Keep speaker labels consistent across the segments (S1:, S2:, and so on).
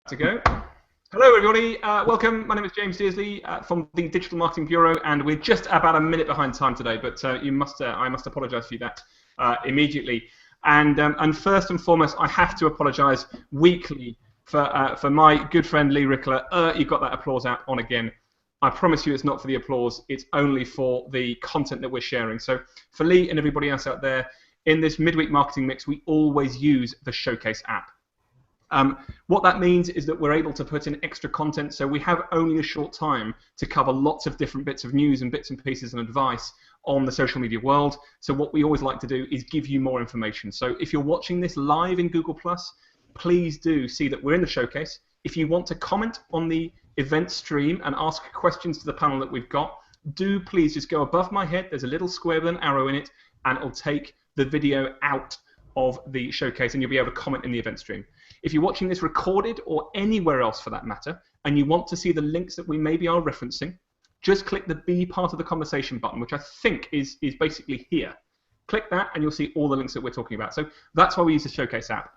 S1: To go. Hello everybody, welcome. My name is James Dearsley from the Digital Marketing Bureau, and we're just about a minute behind time today, but I must apologise for that immediately. And first and foremost, I have to apologise weekly for my good friend Lee Rickler. You got that applause app on again. I promise you it's not for the applause, it's only for the content that we're sharing. So for Lee and everybody else out there, in this midweek marketing mix, we always use the Showcase app. What that means is that we're able to put in extra content, so we have only a short time to cover lots of different bits of news and bits and pieces and advice on the social media world. So what we always like to do is give you more information. So if you're watching this live in Google+, please do see that we're in the Showcase. If you want to comment on the event stream and ask questions to the panel that we've got, do please just go above my head. There's a little square with an arrow in it, and it'll take the video out of the Showcase, and you'll be able to comment in the event stream. If you're watching this recorded or anywhere else for that matter, and you want to see the links that we maybe are referencing, just click the Be Part of the Conversation button, which I think is basically here. Click that and you'll see all the links that we're talking about. So that's why we use the Showcase app.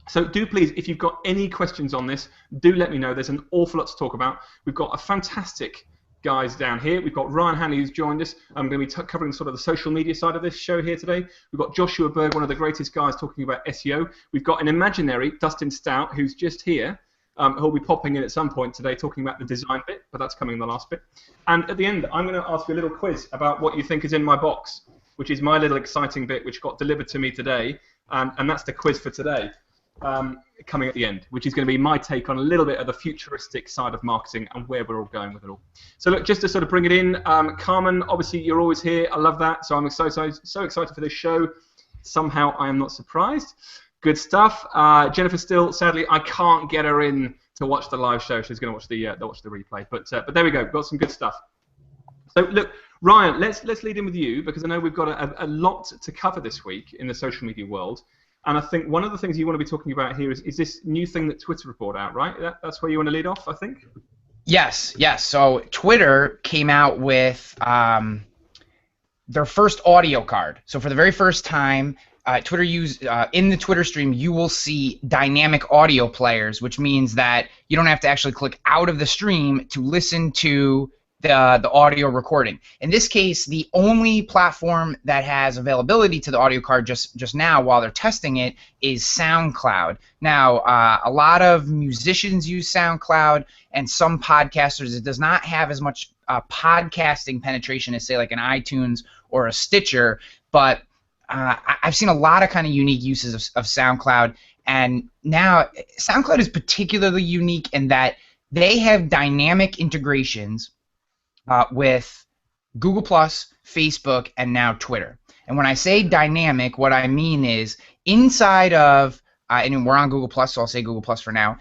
S1: So do please, if you've got any questions on this, do let me know. There's an awful lot to talk about. We've got a fantastic guys down here. We've got Ryan Hanley, who's joined us. I'm going to be covering sort of the social media side of this show here today. We've got Joshua Berg, one of the greatest guys, talking about SEO. We've got an imaginary, Dustin Stout, who's just here, who'll be popping in at some point today talking about the design bit, but that's coming in the last bit. And at the end, I'm going to ask you a little quiz about what you think is in my box, which is my little exciting bit, which got delivered to me today, and that's the quiz for today. Coming at the end, which is going to be my take on a little bit of the futuristic side of marketing and where we're all going with it all. So look, just to sort of bring it in, Carmen, obviously you're always here. I love that, so I'm so excited for this show. Somehow I am not surprised. Good stuff. Jennifer still, sadly, I can't get her in to watch the live show. She's going to watch the replay. But there we go. We've got some good stuff. So look, Ryan, let's lead in with you, because I know we've got a lot to cover this week in the social media world. And I think one of the things you want to be talking about here is this new thing that Twitter brought out, right? That's where you want to lead off, I think?
S2: Yes. So Twitter came out with their first audio card. So for the very first time, Twitter used in the Twitter stream, you will see dynamic audio players, which means that you don't have to actually click out of the stream to listen to the audio recording. In this case, the only platform that has availability to the audio card just now while they're testing it is Soundcloud. Now, a lot of musicians use Soundcloud, and some podcasters. It does not have as much podcasting penetration as, say, like an iTunes or a Stitcher, but I've seen a lot of kind of unique uses of SoundCloud, and now SoundCloud is particularly unique in that they have dynamic integrations with Google+, Facebook, and now Twitter. And when I say dynamic, what I mean is inside of, and we're on Google+, so I'll say Google+ for now,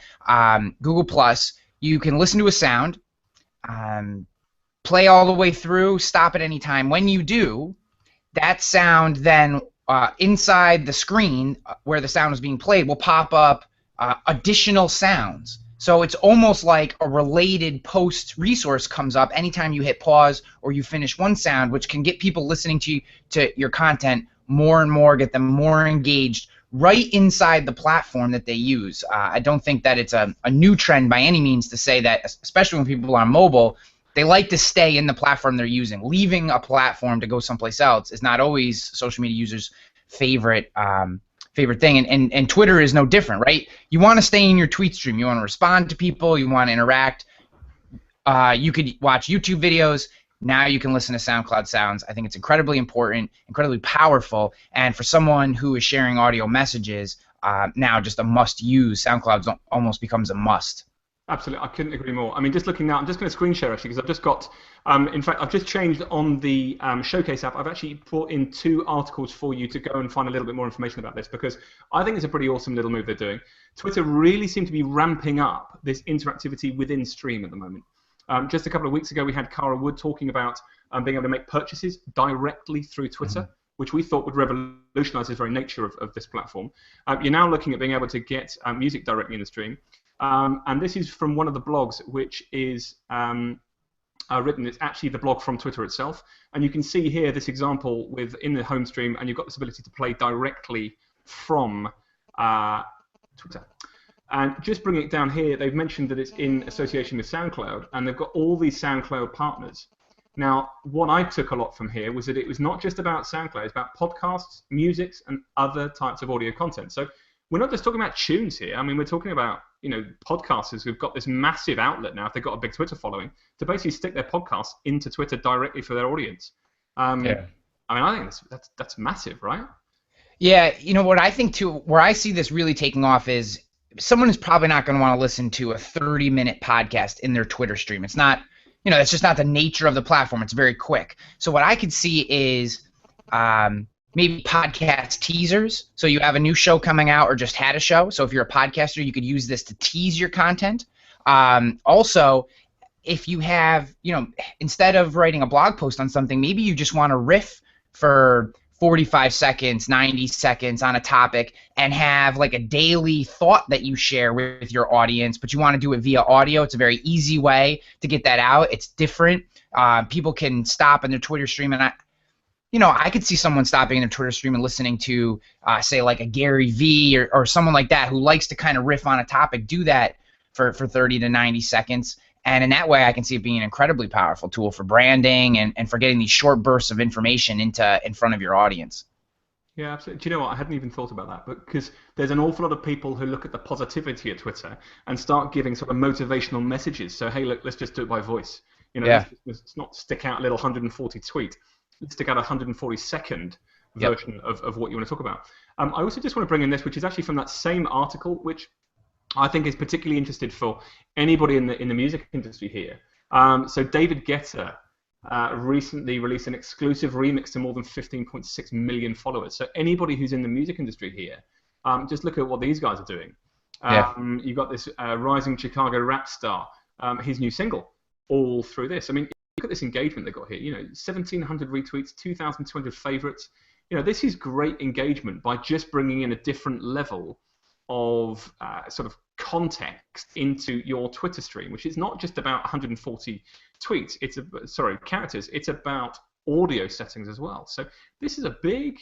S2: Google+, you can listen to a sound, play all the way through, stop at any time. When you do, that sound then inside the screen where the sound is being played will pop up additional sounds. So it's almost like a related post resource comes up anytime you hit pause or you finish one sound, which can get people listening to your content more and more, get them more engaged right inside the platform that they use. I don't think that it's a new trend by any means to say that, especially when people are on mobile, they like to stay in the platform they're using. Leaving a platform to go someplace else is not always social media users' favorite thing, and Twitter is no different, right? You want to stay in your tweet stream. You want to respond to people. You want to interact. You could watch YouTube videos. Now you can listen to SoundCloud sounds. I think it's incredibly important, incredibly powerful, and for someone who is sharing audio messages, now just a must-use. SoundCloud almost becomes a must.
S1: Absolutely, I couldn't agree more. I mean, just looking now, I'm just going to screen share actually, because I've just got, in fact, I've just changed on the Showcase app. I've actually brought in 2 articles for you to go and find a little bit more information about this, because I think it's a pretty awesome little move they're doing. Twitter really seem to be ramping up this interactivity within stream at the moment. Just a couple of weeks ago, we had Cara Wood talking about being able to make purchases directly through Twitter, which we thought would revolutionize the very nature of this platform. You're now looking at being able to get music directly in the stream. And this is from one of the blogs, which is written. It's actually the blog from Twitter itself. And you can see here this example in the home stream, and you've got this ability to play directly from Twitter. And just bringing it down here, they've mentioned that it's in association with SoundCloud, and they've got all these SoundCloud partners. Now, what I took a lot from here was that it was not just about SoundCloud, it's about podcasts, musics, and other types of audio content. So we're not just talking about tunes here. I mean, we're talking about, podcasters who've got this massive outlet now, if they've got a big Twitter following, to basically stick their podcasts into Twitter directly for their audience.
S2: Yeah.
S1: I mean, I think that's massive, right?
S2: Yeah, what I think too, where I see this really taking off is someone is probably not going to want to listen to a 30-minute podcast in their Twitter stream. It's not, that's just not the nature of the platform. It's very quick. So what I could see is maybe podcast teasers. So you have a new show coming out or just had a show. So if you're a podcaster, you could use this to tease your content. Also, if you have, instead of writing a blog post on something, maybe you just want to riff for 45 seconds, 90 seconds on a topic and have like a daily thought that you share with your audience, but you want to do it via audio. It's a very easy way to get that out. It's different. People can stop in their Twitter stream, and I could see someone stopping in their Twitter stream and listening to, say, like a Gary Vee or someone like that who likes to kind of riff on a topic, do that for 30 to 90 seconds. And in that way, I can see it being an incredibly powerful tool for branding and for getting these short bursts of information in front of your audience.
S1: Yeah, absolutely. Do you know what? I hadn't even thought about that, but because there's an awful lot of people who look at the positivity of Twitter and start giving sort of motivational messages. So, hey, look, let's just do it by voice. Let's not stick out a little 140 tweet. Let's stick out a 140-second version of what you want to talk about. I also just want to bring in this, which is actually from that same article, which I think is particularly interested for anybody in the music industry here. So David Guetta recently released an exclusive remix to more than 15.6 million followers. So anybody who's in the music industry here, just look at what these guys are doing. You've got this rising Chicago rap star, his new single, all through this. I mean, look at this engagement they've got here. 1,700 retweets, 2,200 favorites. This is great engagement by just bringing in a different level of sort of context into your Twitter stream, which is not just about 140 tweets. Characters. It's about audio settings as well. So this is a big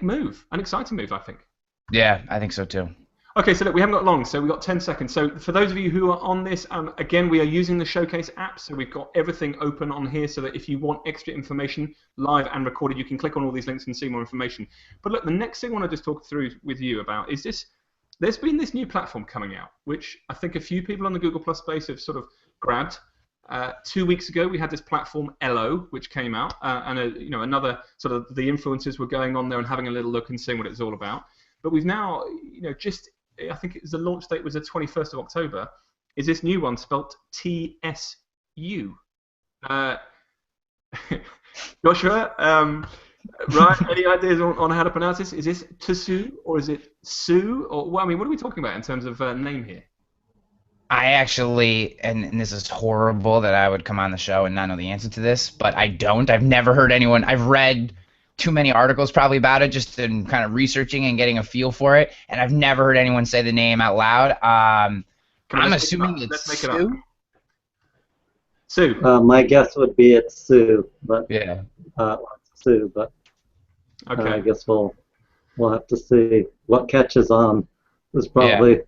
S1: move, an exciting move, I think.
S2: Yeah, I think so too.
S1: Okay, so look, we haven't got long, so we've got 10 seconds. So for those of you who are on this, again, we are using the Showcase app, so we've got everything open on here so that if you want extra information, live and recorded, you can click on all these links and see more information. But look, the next thing I want to just talk through with you about is this. There's been this new platform coming out, which I think a few people on the Google Plus space have sort of grabbed. 2 weeks ago, we had this platform Ello, which came out, and another sort of the influencers were going on there and having a little look and seeing what it's all about. But we've now, I think the launch date was the 21st of October, is this new one spelt TSU. Joshua, right, any ideas on how to pronounce this? Is this Tsu or is it Sue? Or what are we talking about in terms of name here?
S2: I actually, and this is horrible that I would come on the show and not know the answer to this, but I don't. I've never heard anyone. I've read too many articles probably about it, just in kind of researching and getting a feel for it, and I've never heard anyone say the name out loud. I'm assuming it's Sue.
S1: Sue.
S3: My guess would be it's Sue, but
S2: yeah,
S3: Sue, but
S1: okay.
S3: I guess we'll have to see what catches on. Is probably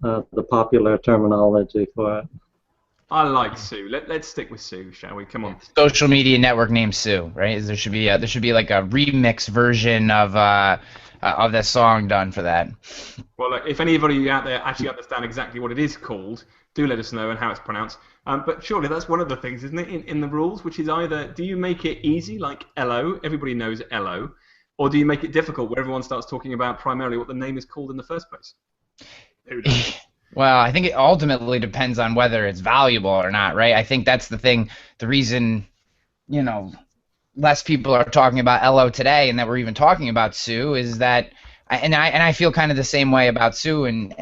S3: the popular terminology for it.
S1: I like Sue. Let's stick with Sue, shall we? Come on.
S2: Social media network named Sue, right? There should be like a remix version of the song done for that.
S1: Well, look, if anybody out there actually understand exactly what it is called, do let us know and how it's pronounced. But surely that's one of the things, isn't it, in the rules, which is either do you make it easy, like Ello, everybody knows Ello, or do you make it difficult where everyone starts talking about primarily what the name is called in the first place? Who knows?
S2: Well, I think it ultimately depends on whether it's valuable or not, right? I think that's the thing. The reason, less people are talking about Ello today, and that we're even talking about Sue, is that, and I feel kind of the same way about Sue. And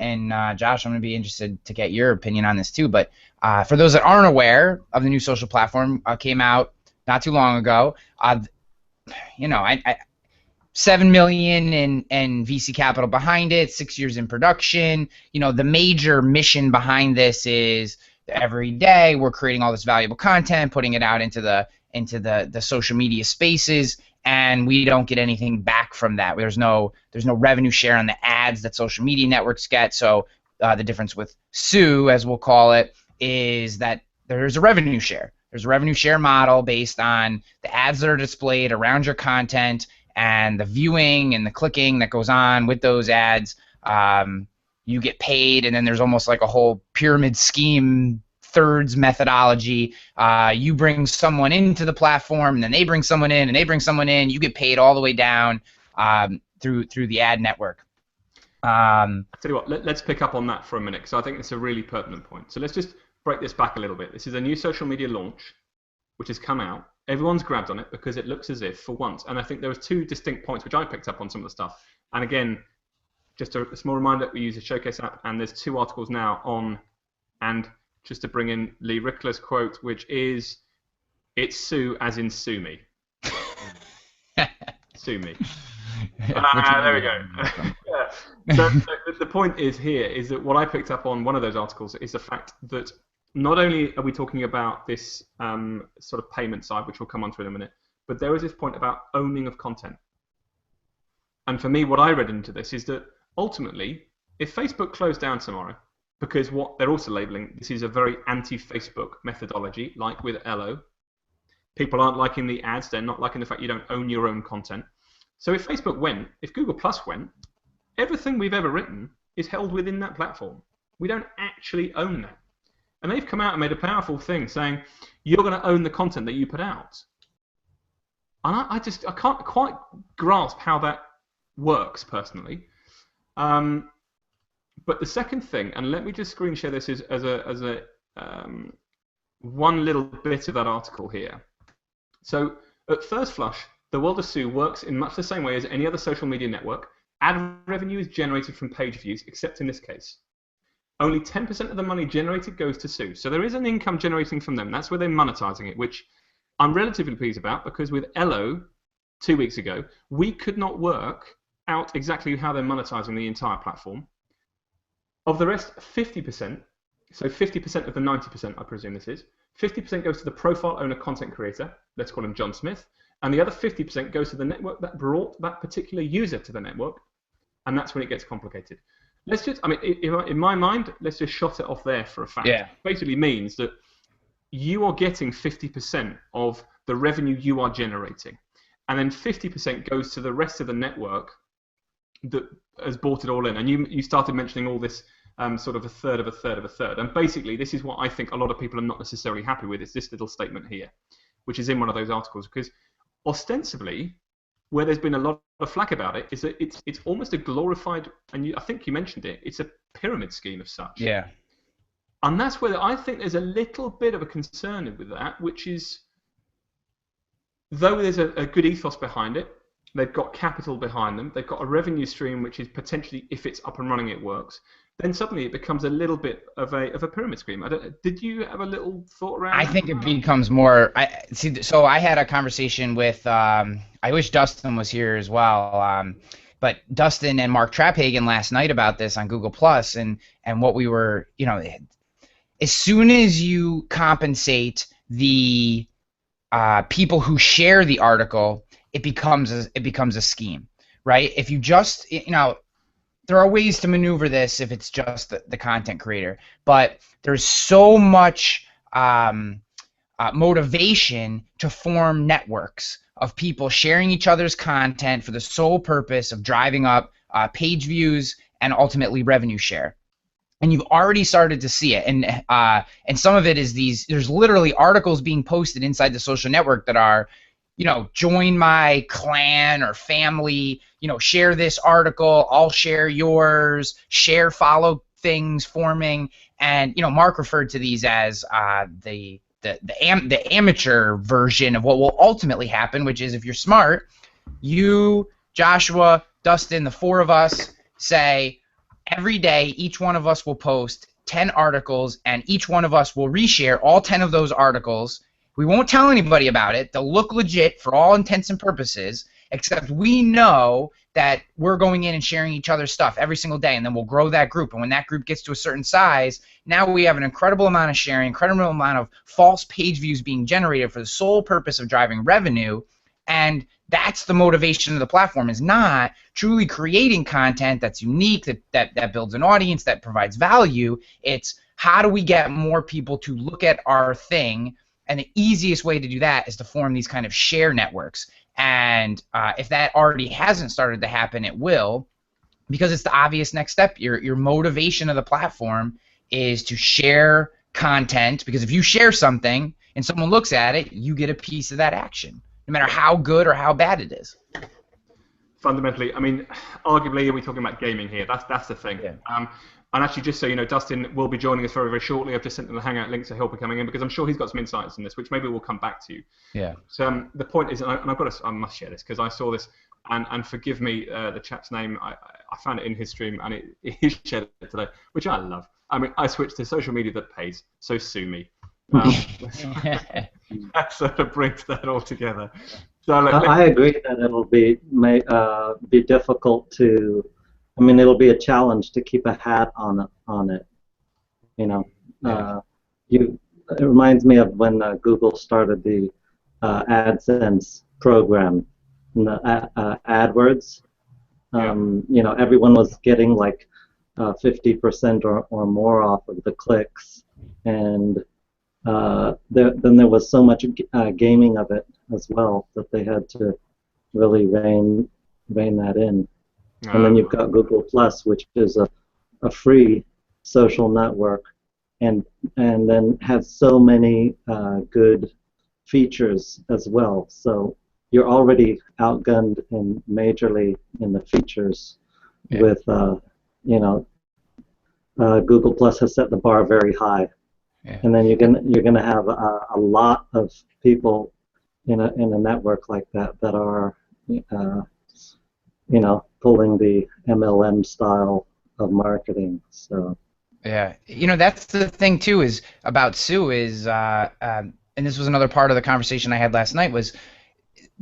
S2: Josh, I'm going to be interested to get your opinion on this too. But for those that aren't aware of the new social platform, came out not too long ago. 7 million in VC capital behind it, 6 years in production. The major mission behind this is every day we're creating all this valuable content, putting it out into the social media spaces, and we don't get anything back from that. There's no revenue share on the ads that social media networks get. So the difference with SUE, as we'll call it, is that there's a revenue share. There's a revenue share model based on the ads that are displayed around your content and the viewing and the clicking that goes on with those ads. You get paid, and then there's almost like a whole pyramid scheme, thirds methodology. You bring someone into the platform, and then they bring someone in, and they bring someone in. You get paid all the way down through the ad network.
S1: I'll tell you what, let's pick up on that for a minute, because I think it's a really pertinent point. So let's just break this back a little bit. This is a new social media launch which has come out. Everyone's grabbed on it because it looks as if, for once, and I think there was two distinct points which I picked up on some of the stuff. And again, just a small reminder, we use a Showcase app, and there's 2 articles now on, and just to bring in Lee Rickler's quote, which is, "It's Sue as in sue me." Sue me. There we go. So the point is here is that what I picked up on one of those articles is the fact that not only are we talking about this sort of payment side, which we'll come on to in a minute, but there is this point about owning of content. And for me, what I read into this is that ultimately, if Facebook closed down tomorrow, because what they're also labeling, this is a very anti-Facebook methodology, like with Ello. People aren't liking the ads, they're not liking the fact you don't own your own content. So if Facebook went, if Google Plus went, everything we've ever written is held within that platform. We don't actually own that. And they've come out and made a powerful thing saying, you're going to own the content that you put out. And I can't quite grasp how that works, personally. But the second thing, and let me just screen share this as a one little bit of that article here. So at first flush, the world of Sue works in much the same way as any other social media network. Ad revenue is generated from page views, except in this case. Only 10% of the money generated goes to Sue. So there is an income generating from them. That's where they're monetizing it, which I'm relatively pleased about, because with Ello 2 weeks ago, we could not work out exactly how they're monetizing the entire platform. Of the rest, 50%, so 50% of the 90%, I presume this is, 50% goes to the profile owner content creator, let's call him John Smith, and the other 50% goes to the network that brought that particular user to the network, and that's when it gets complicated. Let's just, I mean, in my mind, let's just shot it off there for a fact.
S2: Yeah.
S1: Basically means that you are getting 50% of the revenue you are generating, and then 50% goes to the rest of the network that has bought it all in. And you started mentioning all this sort of a third of a third of a third. And basically, this is what I think a lot of people are not necessarily happy with, is this little statement here, which is in one of those articles. Because ostensibly, where there's been a lot of flack about it, is that it's almost a glorified, and I think you mentioned it, it's a pyramid scheme of such.
S2: Yeah.
S1: And that's where I think there's a little bit of a concern with that, which is, though there's a good ethos behind it, they've got capital behind them, they've got a revenue stream which is potentially, if it's up and running, it works, then suddenly it becomes a little bit of a pyramid scheme. Did you have a little thought around that?
S2: I think it becomes more. So I had a conversation with. I wish Dustin was here as well. But Dustin and Mark Traphagen last night about this on Google Plus, and what we were, as soon as you compensate the people who share the article, it becomes a scheme, right? If you just, there are ways to maneuver this if it's just the content creator, but there's so much motivation to form networks of people sharing each other's content for the sole purpose of driving up page views and ultimately revenue share. And you've already started to see it, and some of it is there's literally articles being posted inside the social network that are, join my clan or family, share this article, I'll share yours, share, follow things forming. And, Mark referred to these as the amateur version of what will ultimately happen, which is, if you're smart, you, Joshua, Dustin, the 4 of us say every day each one of us will post 10 articles, and each one of us will reshare all 10 of those articles. We won't tell anybody about it. They'll look legit for all intents and purposes, except we know that we're going in and sharing each other's stuff every single day, and then we'll grow that group. And when that group gets to a certain size, now we have an incredible amount of sharing, incredible amount of false page views being generated for the sole purpose of driving revenue. And That's the motivation of the platform, is not truly creating content that's unique, that builds an audience, that provides value. It's how do we get more people to look at our thing, and the easiest way to do that is to form these kind of share networks. And if that already hasn't started to happen, it will, because it's the obvious next step. Your motivation of the platform is to share content, because if you share something and someone looks at it, you get a piece of that action, no matter how good or how bad it is.
S1: Fundamentally, I mean, arguably, are we talking about gaming here? That's the thing.
S2: Yeah.
S1: And actually, just so you know, Dustin will be joining us very, very shortly. I've just sent him the Hangout link, so he'll be coming in, because I'm sure he's got some insights in this, which maybe we'll come back to.
S2: Yeah.
S1: So the point is, and I must share this, because I saw this, and forgive me, the chap's name, I found it in his stream, and he shared it today, which I love. I mean, I switched to social media that pays, so sue me. That sort of brings that all together. So
S3: I agree that it'll be difficult to. I mean, it'll be a challenge to keep a hat on it. You know, it reminds me of when Google started the AdSense program, the AdWords. You know, everyone was getting like 50% or more off of the clicks, and then there was so much gaming of it as well that they had to really rein that in. And then you've got Google Plus, which is a free social network, and then has so many good features as well. So you're already outgunned majorly in the features. Yeah. With you know, Google Plus has set the bar very high. Yeah. And then you're gonna have a lot of people in a network like that are you know, pulling the MLM style of marketing. So
S2: yeah, you know, that's the thing too, is about Sue is and this was another part of the conversation I had last night, was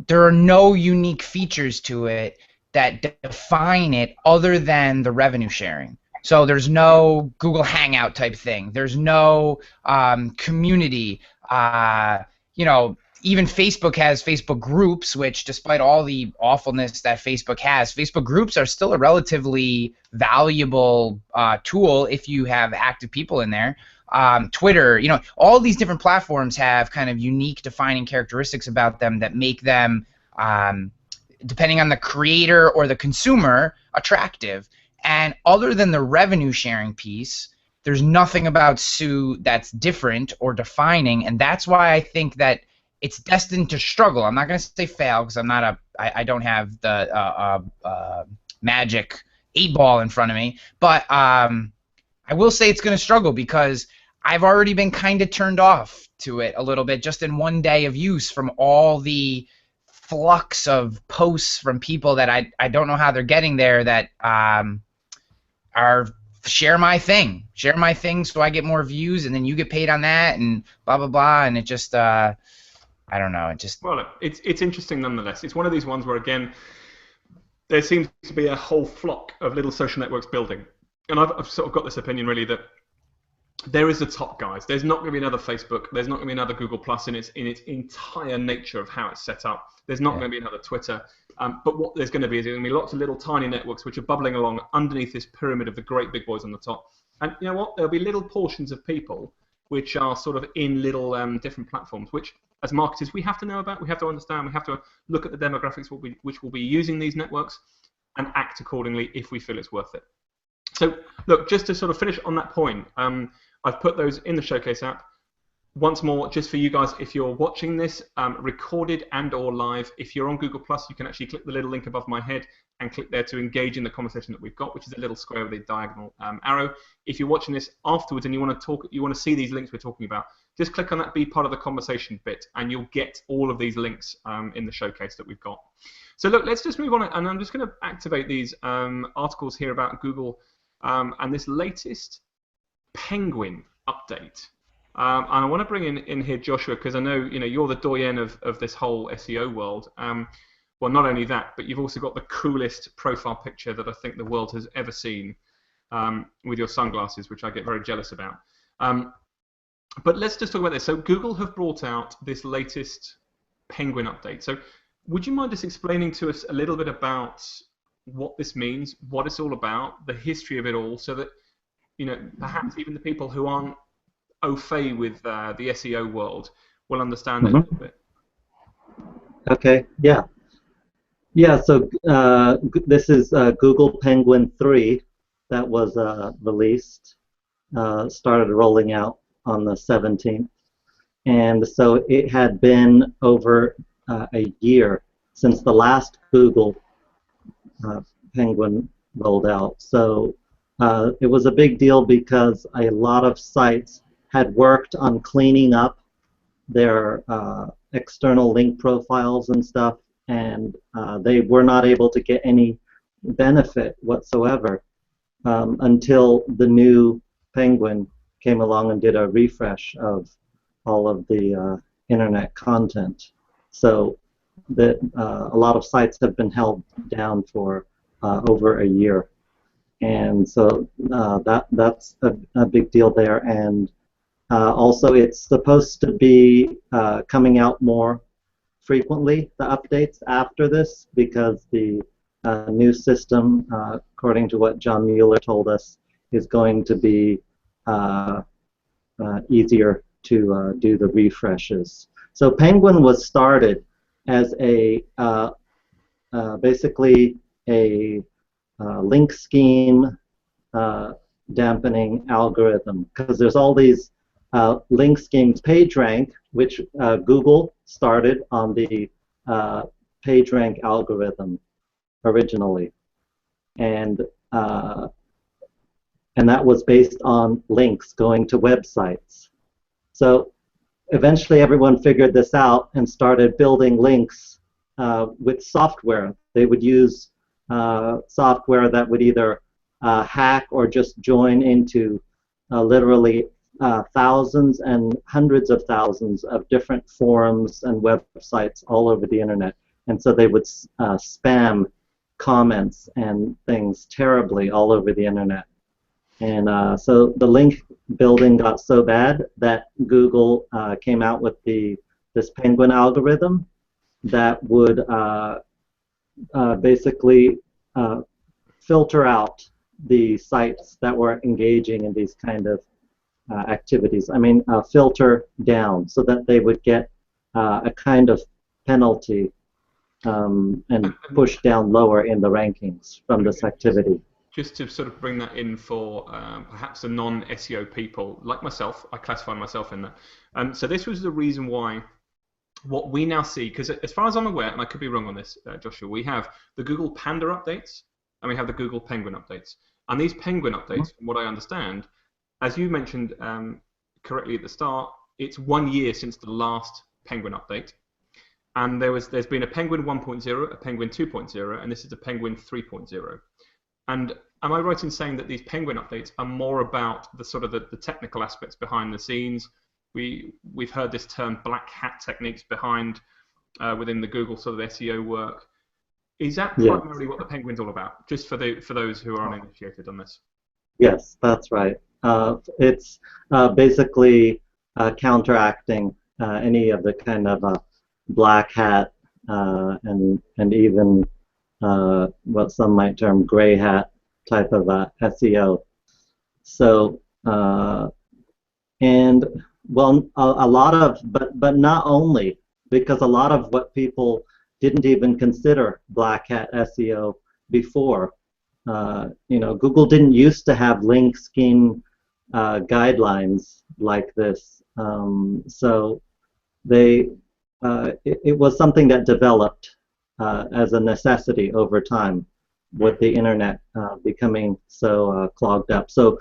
S2: there are no unique features to it that define it other than the revenue sharing. So there's no Google Hangout type thing. There's no community. You know, even Facebook has Facebook groups, which, despite all the awfulness that Facebook has, Facebook groups are still a relatively valuable tool if you have active people in there. Twitter, you know, all these different platforms have kind of unique defining characteristics about them that make them, depending on the creator or the consumer, attractive. And other than the revenue sharing piece, there's nothing about Sue that's different or defining, and that's why I think that it's destined to struggle. I'm not going to say fail, because I don't have the magic 8-ball in front of me, but I will say it's going to struggle, because I've already been kind of turned off to it a little bit just in one day of use from all the flux of posts from people that I don't know how they're getting there, that are share my thing so I get more views, and then you get paid on that, and blah blah blah, and it just I don't know, it just...
S1: Well, it's interesting nonetheless. It's one of these ones where, again, there seems to be a whole flock of little social networks building, and I've sort of got this opinion really that there is the top guys. There's not going to be another Facebook. There's not going to be another Google Plus in its entire nature of how it's set up. There's not going to be another Twitter. But what there's going to be is there's going to be lots of little tiny networks which are bubbling along underneath this pyramid of the great big boys on the top. And you know what? There'll be little portions of people which are sort of in little different platforms, which as marketers we have to know about, we have to understand, we have to look at the demographics which will be using these networks and act accordingly if we feel it's worth it. So look, just to sort of finish on that point, I've put those in the Showcase app. Once more, just for you guys, if you're watching this recorded and or live, if you're on Google+, you can actually click the little link above my head and click there to engage in the conversation that we've got, which is a little square with a diagonal arrow. If you're watching this afterwards and you want to see these links we're talking about, just click on that Be Part of the Conversation bit, and you'll get all of these links in the Showcase that we've got. So look, let's just move on, and I'm just going to activate these articles here about Google and this latest Penguin update. And I want to bring in here Joshua, because I know you're the doyen of this whole SEO world. Well, not only that, but you've also got the coolest profile picture that I think the world has ever seen with your sunglasses, which I get very jealous about. But let's just talk about this. So Google have brought out this latest Penguin update. So would you mind just explaining to us a little bit about what this means, what it's all about, the history of it all, so that perhaps even the people who aren't au fait with the SEO world will understand it a little bit.
S3: Okay, yeah. Yeah, so this is Google Penguin 3 that was released, started rolling out on the 17th. And so it had been over a year since the last Google Penguin rolled out. So it was a big deal because a lot of sites had worked on cleaning up their external link profiles and stuff, and they were not able to get any benefit whatsoever until the new Penguin came along and did a refresh of all of the internet content. So that a lot of sites have been held down for over a year, and so that's a big deal there. And also, it's supposed to be coming out more frequently, the updates after this, because the new system, according to what John Mueller told us, is going to be easier to do the refreshes. So Penguin was started as a basically a link scheme dampening algorithm, because there's all these link schemes. PageRank, which Google started on the PageRank algorithm originally, and that was based on links going to websites. So eventually everyone figured this out and started building links with software. They would use software that would either hack or just join into literally thousands and hundreds of thousands of different forums and websites all over the internet. And so they would spam comments and things terribly all over the internet. And so the link building got so bad that Google came out with this Penguin algorithm that would basically filter out the sites that were engaging in these kind of activities. I mean, filter down so that they would get a kind of penalty and push down lower in the rankings from this activity.
S1: Just to sort of bring that in for perhaps the non-SEO people, like myself, I classify myself in that. So this was the reason why what we now see, because as far as I'm aware, and I could be wrong on this, Joshua, we have the Google Panda updates and we have the Google Penguin updates. And these Penguin updates, from what I understand, as you mentioned correctly at the start, it's 1 year since the last Penguin update. And there's been a Penguin 1.0, a Penguin 2.0, and this is a Penguin 3.0. And am I right in saying that these Penguin updates are more about the sort of the technical aspects behind the scenes? We've heard this term black hat techniques behind within the Google sort of SEO work. Is that primarily what the Penguin's all about? Just for those who are uninitiated on this.
S3: Yes, that's right. It's basically counteracting any of the kind of black hat and even what some might term gray hat type of SEO. So and well, a lot of, but not only, because a lot of what people didn't even consider black hat SEO before. Google didn't used to have link scheme guidelines like this, so it was something that developed as a necessity over time with the internet becoming so clogged up. So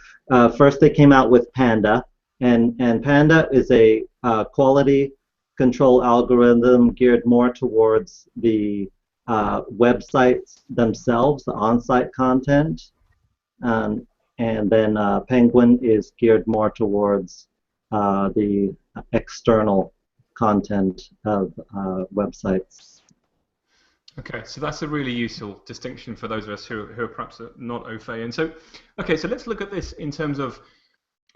S3: first they came out with Panda, and Panda is a quality control algorithm geared more towards the websites themselves, the on-site content, and then Penguin is geared more towards the external content of websites.
S1: Okay, so that's a really useful distinction for those of us who are perhaps not au fait. And so, okay, so let's look at this in terms of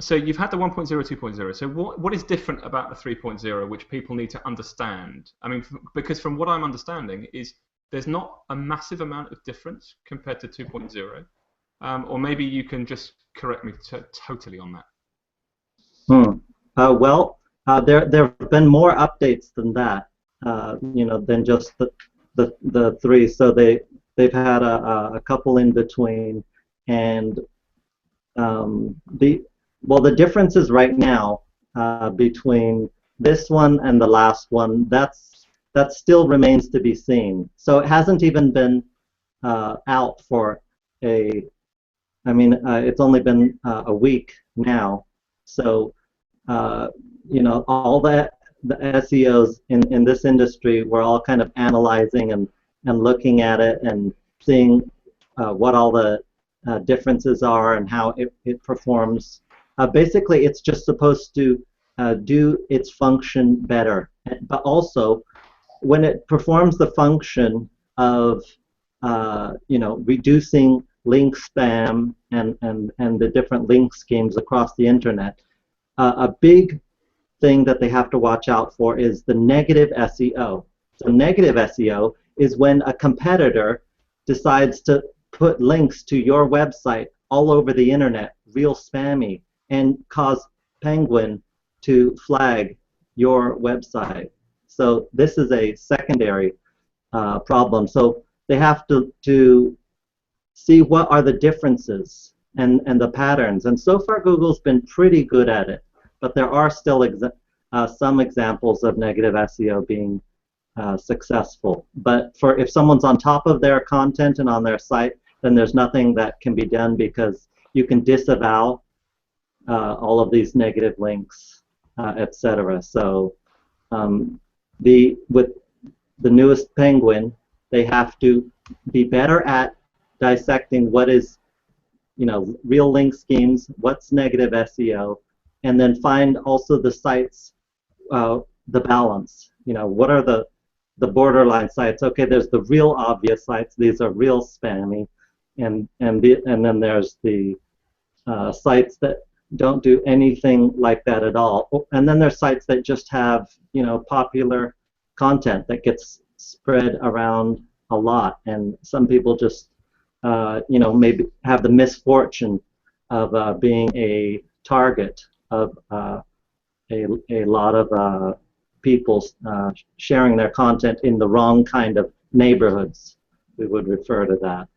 S1: So you've had the 1.0, 2.0. So what is different about the 3.0 which people need to understand? I mean, because from what I'm understanding is there's not a massive amount of difference compared to 2.0. Or maybe you can just correct me totally on that.
S3: Well, there have been more updates than that, than just the three. So they've had a couple in between, and the differences right now between this one and the last one, that still remains to be seen. So it hasn't even been out for it's only been a week now. So all the SEOs in this industry, we're all kind of analyzing and looking at it and seeing what all the differences are and how it performs. Basically, it's just supposed to do its function better. But also, when it performs the function of reducing link spam and the different link schemes across the internet, a big thing that they have to watch out for is the negative SEO. So negative SEO is when a competitor decides to put links to your website all over the internet, real spammy, and cause Penguin to flag your website. So this is a secondary problem. So they have to see what are the differences and the patterns. And so far, Google's been pretty good at it. But there are still some examples of negative SEO being successful. But if someone's on top of their content and on their site, then there's nothing that can be done because you can disavow all of these negative links, etc. So with the newest Penguin, they have to be better at dissecting what is, real link schemes, what's negative SEO, and then find also the sites, the balance. What are the borderline sites? Okay, there's the real obvious sites. These are real spammy, and then there's the sites that don't do anything like that at all. And then there's sites that just have popular content that gets spread around a lot, and some people just maybe have the misfortune of being a target of a lot of people sharing their content in the wrong kind of neighborhoods. We would refer to that.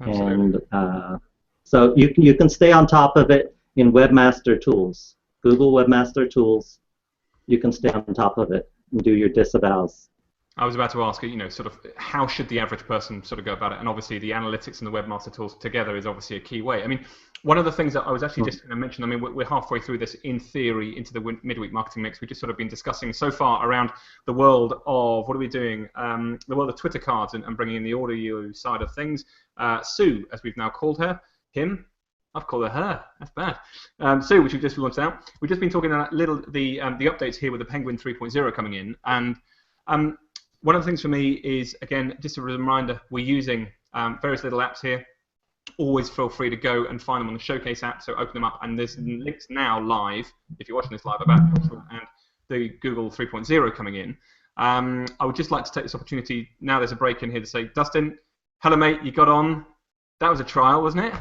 S3: Absolutely. And so you can stay on top of it in Webmaster Tools. Google Webmaster Tools. You can stay on top of it and do your disavows.
S1: I was about to ask, sort of how should the average person sort of go about it? And obviously the analytics and the Webmaster Tools together is obviously a key way. I mean, one of the things that I was actually just going to mention, I mean, we're halfway through this in theory into the Midweek Marketing Mix. We've just sort of been discussing so far around the world of, what are we doing? The world of Twitter cards and bringing in the audio side of things. Sue, as we've now called her, him. I've called her. That's bad. Sue, which we've just launched out. We've just been talking about the updates here with the Penguin 3.0 coming in, and one of the things for me is, again, just a reminder, we're using various little apps here. Always feel free to go and find them on the Showcase app, so open them up, and there's links now live, if you're watching this live, about and the Google 3.0 coming in. I would just like to take this opportunity, now there's a break in here, to say, Dustin, hello mate, you got on. That was a trial, wasn't it?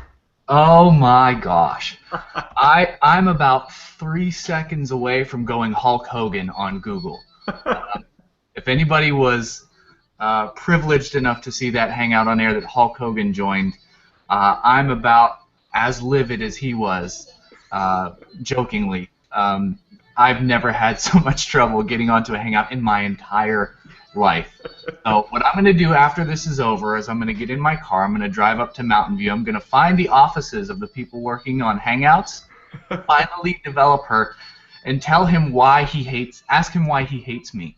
S4: Oh my gosh. I'm about 3 seconds away from going Hulk Hogan on Google. If anybody was privileged enough to see that hangout on air that Hulk Hogan joined, I'm about as livid as he was, jokingly. I've never had so much trouble getting onto a hangout in my entire life. So what I'm going to do after this is over is I'm going to get in my car, I'm going to drive up to Mountain View, I'm going to find the offices of the people working on Hangouts, find the lead developer, and tell him why he hates, ask him why he hates me,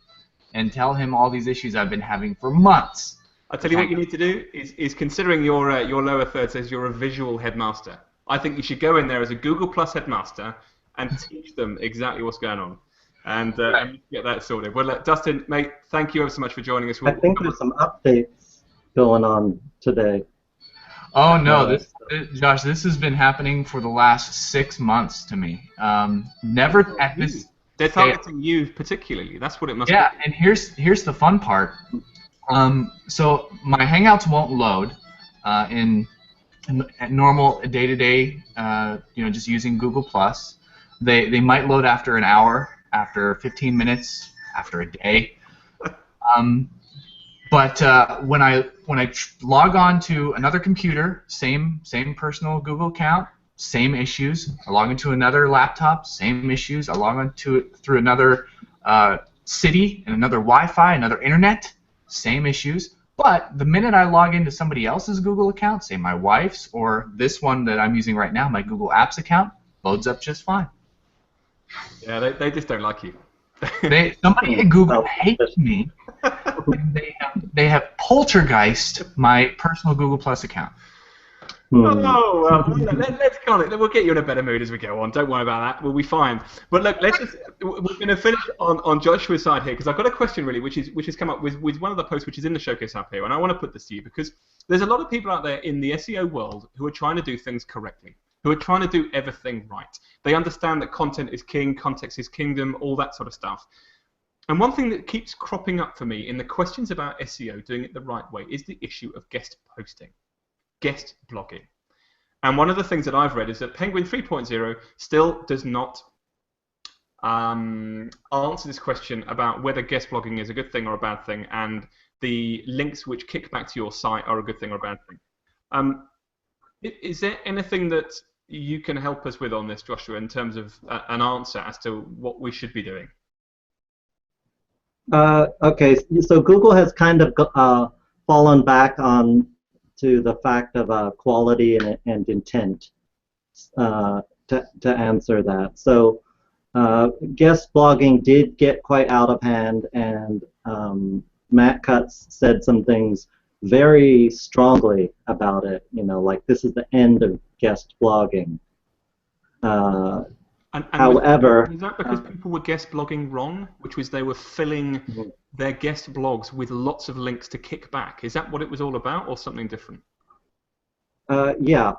S4: and tell him all these issues I've been having for months.
S1: I'll tell you what you need to do is considering your lower third says you're a visual headmaster. I think you should go in there as a Google Plus headmaster and teach them exactly what's going on. And get that sorted. Well, Dustin, mate, thank you ever so much for joining us.
S3: I think there's some updates going on today.
S4: Oh no, Josh, this has been happening for the last 6 months to me. Never at this.
S1: They're targeting you particularly. That's what it must be.
S4: Yeah, and here's the fun part. So my Hangouts won't load in normal day-to-day, just using Google+. They might load after an hour, after 15 minutes, after a day. But when I log on to another computer, same personal Google account, same issues. I log into another laptop, same issues. I log on to it through another city and another Wi-Fi, another internet, same issues. But the minute I log into somebody else's Google account, say my wife's or this one that I'm using right now, my Google Apps account, loads up just fine.
S1: Yeah, they just don't like you.
S4: Somebody at Google hates me. And they have poltergeist my personal Google Plus account.
S1: Oh, well, let's go on it. We'll get you in a better mood as we go on. Don't worry about that. We'll be fine. But look, we're going to finish on Joshua's side here because I've got a question really, which has come up with one of the posts which is in the showcase app here, and I want to put this to you because there's a lot of people out there in the SEO world who are trying to do things correctly, who are trying to do everything right. They understand that content is king, context is kingdom, all that sort of stuff. And one thing that keeps cropping up for me in the questions about SEO, doing it the right way, is the issue of guest posting. Guest blogging. And one of the things that I've read is that Penguin 3.0 still does not answer this question about whether guest blogging is a good thing or a bad thing, and the links which kick back to your site are a good thing or a bad thing. Is there anything that you can help us with on this, Joshua, in terms of an answer as to what we should be doing?
S3: Okay, so Google has kind of fallen back on to the fact of quality and intent to answer that. So guest blogging did get quite out of hand, and Matt Cutts said some things very strongly about it. Like this is the end of guest blogging. However,
S1: is that because people were guest blogging wrong, which was they were filling their guest blogs with lots of links to kick back? Is that what it was all about, or something different?
S3: Yeah.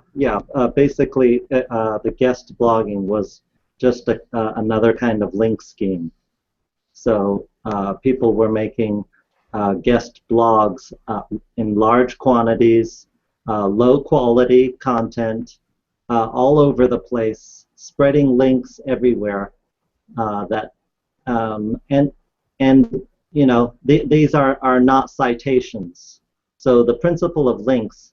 S3: Basically, the guest blogging was just another kind of link scheme. So people were making guest blogs in large quantities, low quality content, all over the place, spreading links everywhere. These are not citations. So the principle of links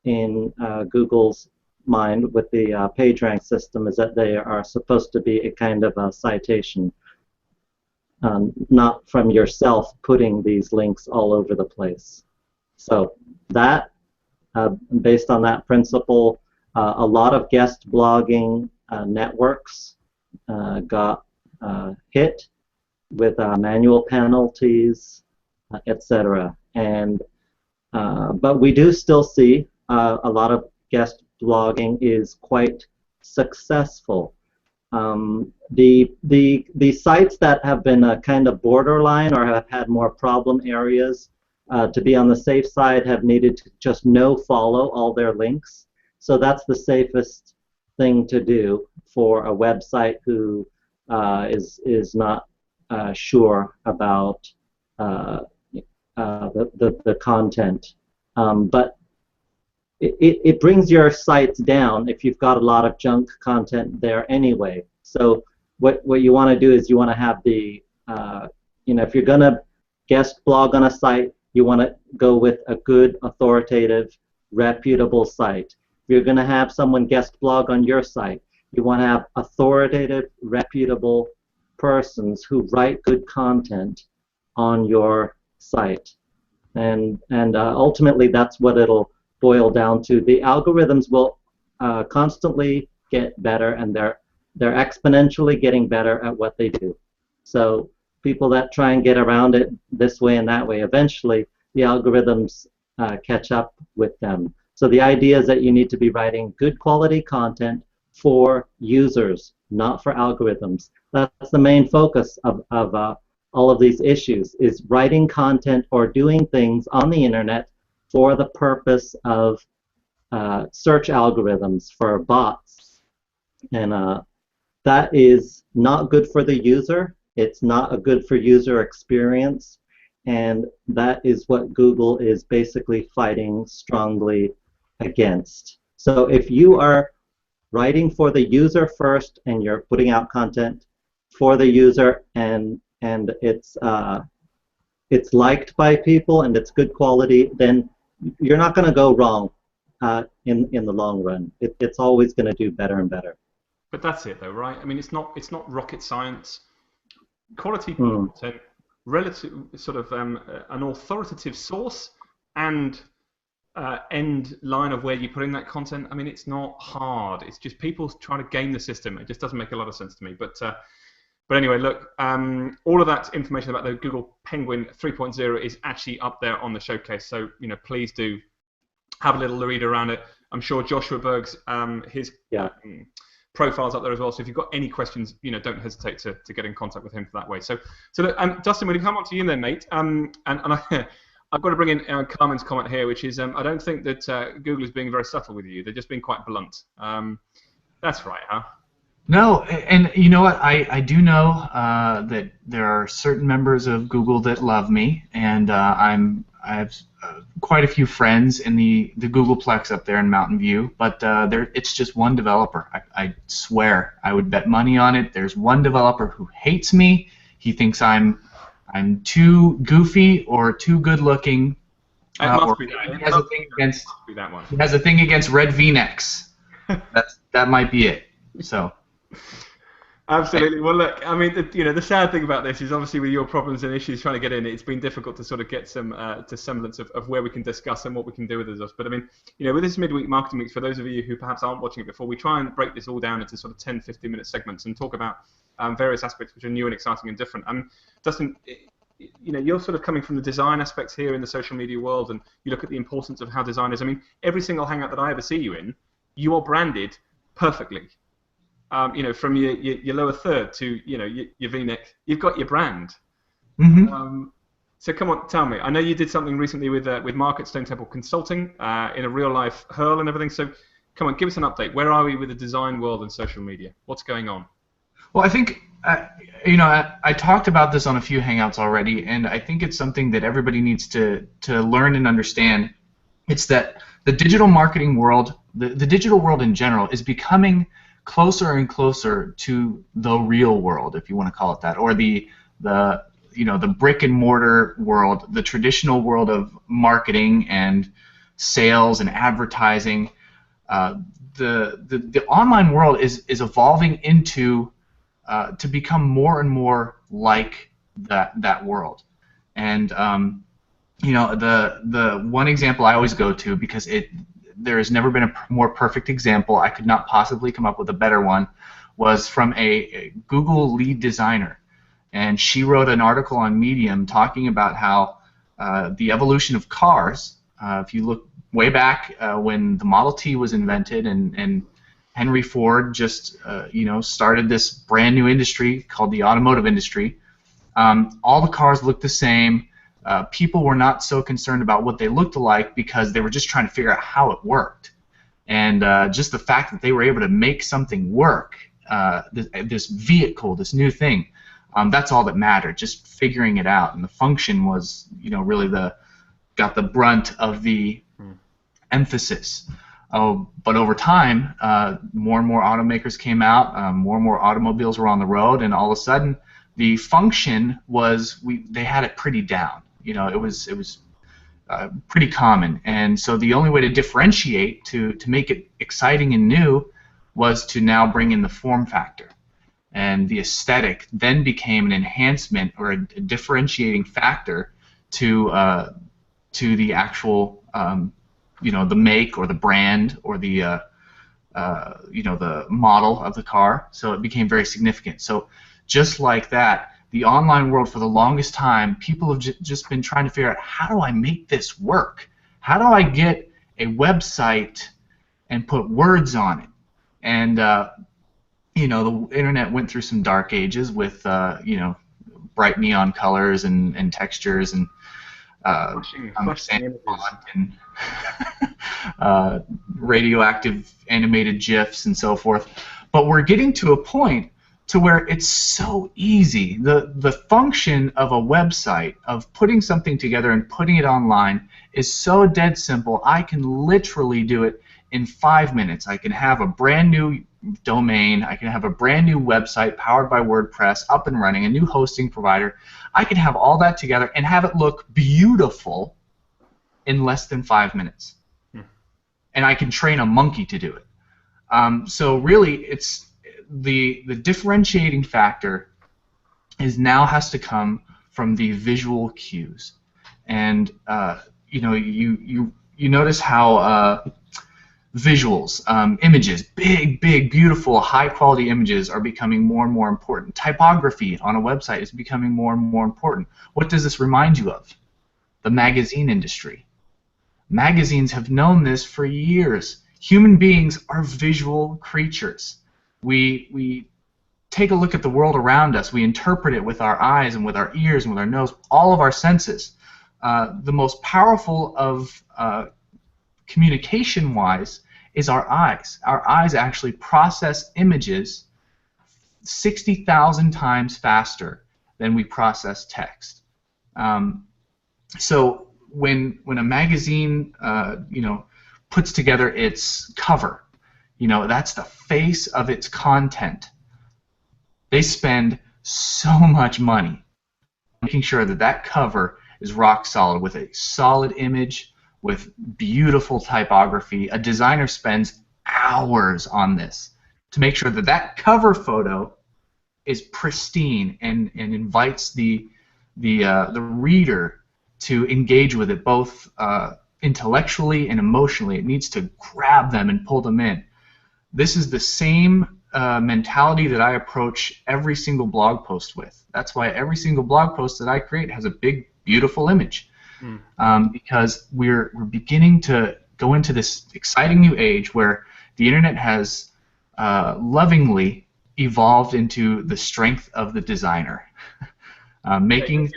S3: in Google's mind with the PageRank system is that they are supposed to be a kind of a citation, not from yourself putting these links all over the place. So that, based on that principle, a lot of guest blogging networks got hit with manual penalties, etc. But we do still see a lot of guest blogging is quite successful. The sites that have been kind of borderline or have had more problem areas, to be on the safe side, have needed to just no follow all their links. So that's the safest thing to do for a website who is not sure about the content. But it brings your sites down if you've got a lot of junk content there anyway. So what you want to do is you want to have the, if you're going to guest blog on a site, you want to go with a good, authoritative, reputable site. If you're going to have someone guest blog on your site, you want to have authoritative, reputable persons who write good content on your site. And ultimately, that's what it'll boil down to. The algorithms will constantly get better, and they're exponentially getting better at what they do. So people that try and get around it this way and that way, eventually the algorithms catch up with them. So the idea is that you need to be writing good quality content for users, not for algorithms. That's the main focus of all of these issues, is writing content or doing things on the internet for the purpose of search algorithms for bots, and that is not good for the user. It's not a good for user experience, and that is what Google is basically fighting strongly against. So if you are writing for the user first and you're putting out content for the user, and it's liked by people and it's good quality, then you're not going to go wrong in the long run. It's always going to do better and better.
S1: But that's it, though, right? I mean, it's not rocket science. Quality content, relative sort of an authoritative source, and end line of where you're putting that content. I mean, it's not hard. It's just people trying to game the system. It just doesn't make a lot of sense to me. But anyway, look, all of that information about the Google Penguin 3.0 is actually up there on the showcase. So please do have a little read around it. I'm sure Joshua Berg's his profile's up there as well. So if you've got any questions, don't hesitate to get in contact with him for that way. So look, Dustin, we'll come on to you then, mate. And I've got to bring in Carmen's comment here, which is I don't think that Google is being very subtle with you. They're just being quite blunt. That's right, huh?
S4: No, and you know what? I do know that there are certain members of Google that love me, and I have quite a few friends in the Googleplex up there in Mountain View, but it's just one developer. I swear, I would bet money on it. There's one developer who hates me. He thinks I'm too goofy or too good-looking.
S1: It must be that.
S4: He has a thing against red V-necks. That might be it. So.
S1: Absolutely. Well, look, I mean, the sad thing about this is obviously with your problems and issues trying to get in, it's been difficult to sort of get some semblance of where we can discuss and what we can do with this. But I mean, with this Midweek Marketing Week, for those of you who perhaps aren't watching it before, we try and break this all down into sort of 10, 15-minute segments and talk about various aspects which are new and exciting and different. Dustin, you're sort of coming from the design aspects here in the social media world, and you look at the importance of how design is. I mean, every single hangout that I ever see you in, you are branded perfectly. From your lower third to your V-neck, you've got your brand.
S4: Mm-hmm.
S1: So come on, tell me. I know you did something recently with Mark Stone Temple Consulting in a real life hurl and everything. So come on, give us an update. Where are we with the design world and social media? What's going on?
S4: Well, I think I talked about this on a few hangouts already, and I think it's something that everybody needs to learn and understand. It's that the digital marketing world, the digital world in general, is becoming closer and closer to the real world, if you want to call it that, or the brick and mortar world, the traditional world of marketing and sales and advertising. The online world is evolving into to become more and more like that world. And the one example I always go to, because there has never been a more perfect example, I could not possibly come up with a better one, was from a Google lead designer. And she wrote an article on Medium talking about how the evolution of cars, if you look way back when the Model T was invented and Henry Ford just started this brand new industry called the automotive industry, all the cars looked the same. People were not so concerned about what they looked like because they were just trying to figure out how it worked. And just the fact that they were able to make something work, this vehicle, this new thing, that's all that mattered, just figuring it out. And the function was, really got the brunt of the emphasis. But over time, more and more automakers came out, more and more automobiles were on the road, and all of a sudden, the function was they had it pretty down. It was pretty common, and so the only way to differentiate, to make it exciting and new, was to now bring in the form factor, and the aesthetic then became an enhancement or a differentiating factor to the actual the make or the brand or the the model of the car. So it became very significant. So just like that, the online world, for the longest time, people have just been trying to figure out, how do I make this work? How do I get a website and put words on it? And the internet went through some dark ages with bright neon colors and textures, and
S1: Flashing
S4: and radioactive animated GIFs and so forth. But we're getting to a point to where it's so easy. The function of a website, of putting something together and putting it online, is so dead simple. I can literally do it in 5 minutes. I can have a brand new domain. I can have a brand new website powered by WordPress up and running, a new hosting provider. I can have all that together and have it look beautiful in less than 5 minutes. And I can train a monkey to do it. So really, it's the differentiating factor has to come from the visual cues. And you notice how visuals, images, big, beautiful, high-quality images are becoming more and more important. Typography on a website is becoming more and more important. What does this remind you of? The magazine industry. Magazines have known this for years. Human beings are visual creatures. We take a look at the world around us. We interpret it with our eyes and with our ears and with our nose, all of our senses. The most powerful of communication-wise is our eyes. Our eyes actually process images 60,000 times faster than we process text. So when a magazine puts together its cover, that's the face of its content. They spend so much money making sure that that cover is rock solid, with a solid image, with beautiful typography. A designer spends hours on this to make sure that that cover photo is pristine and invites the reader to engage with it both intellectually and emotionally. It needs to grab them and pull them in. This is the same mentality that I approach every single blog post with. That's why every single blog post that I create has a big, beautiful image. Because we're beginning to go into this exciting new age where the internet has lovingly evolved into the strength of the designer. Making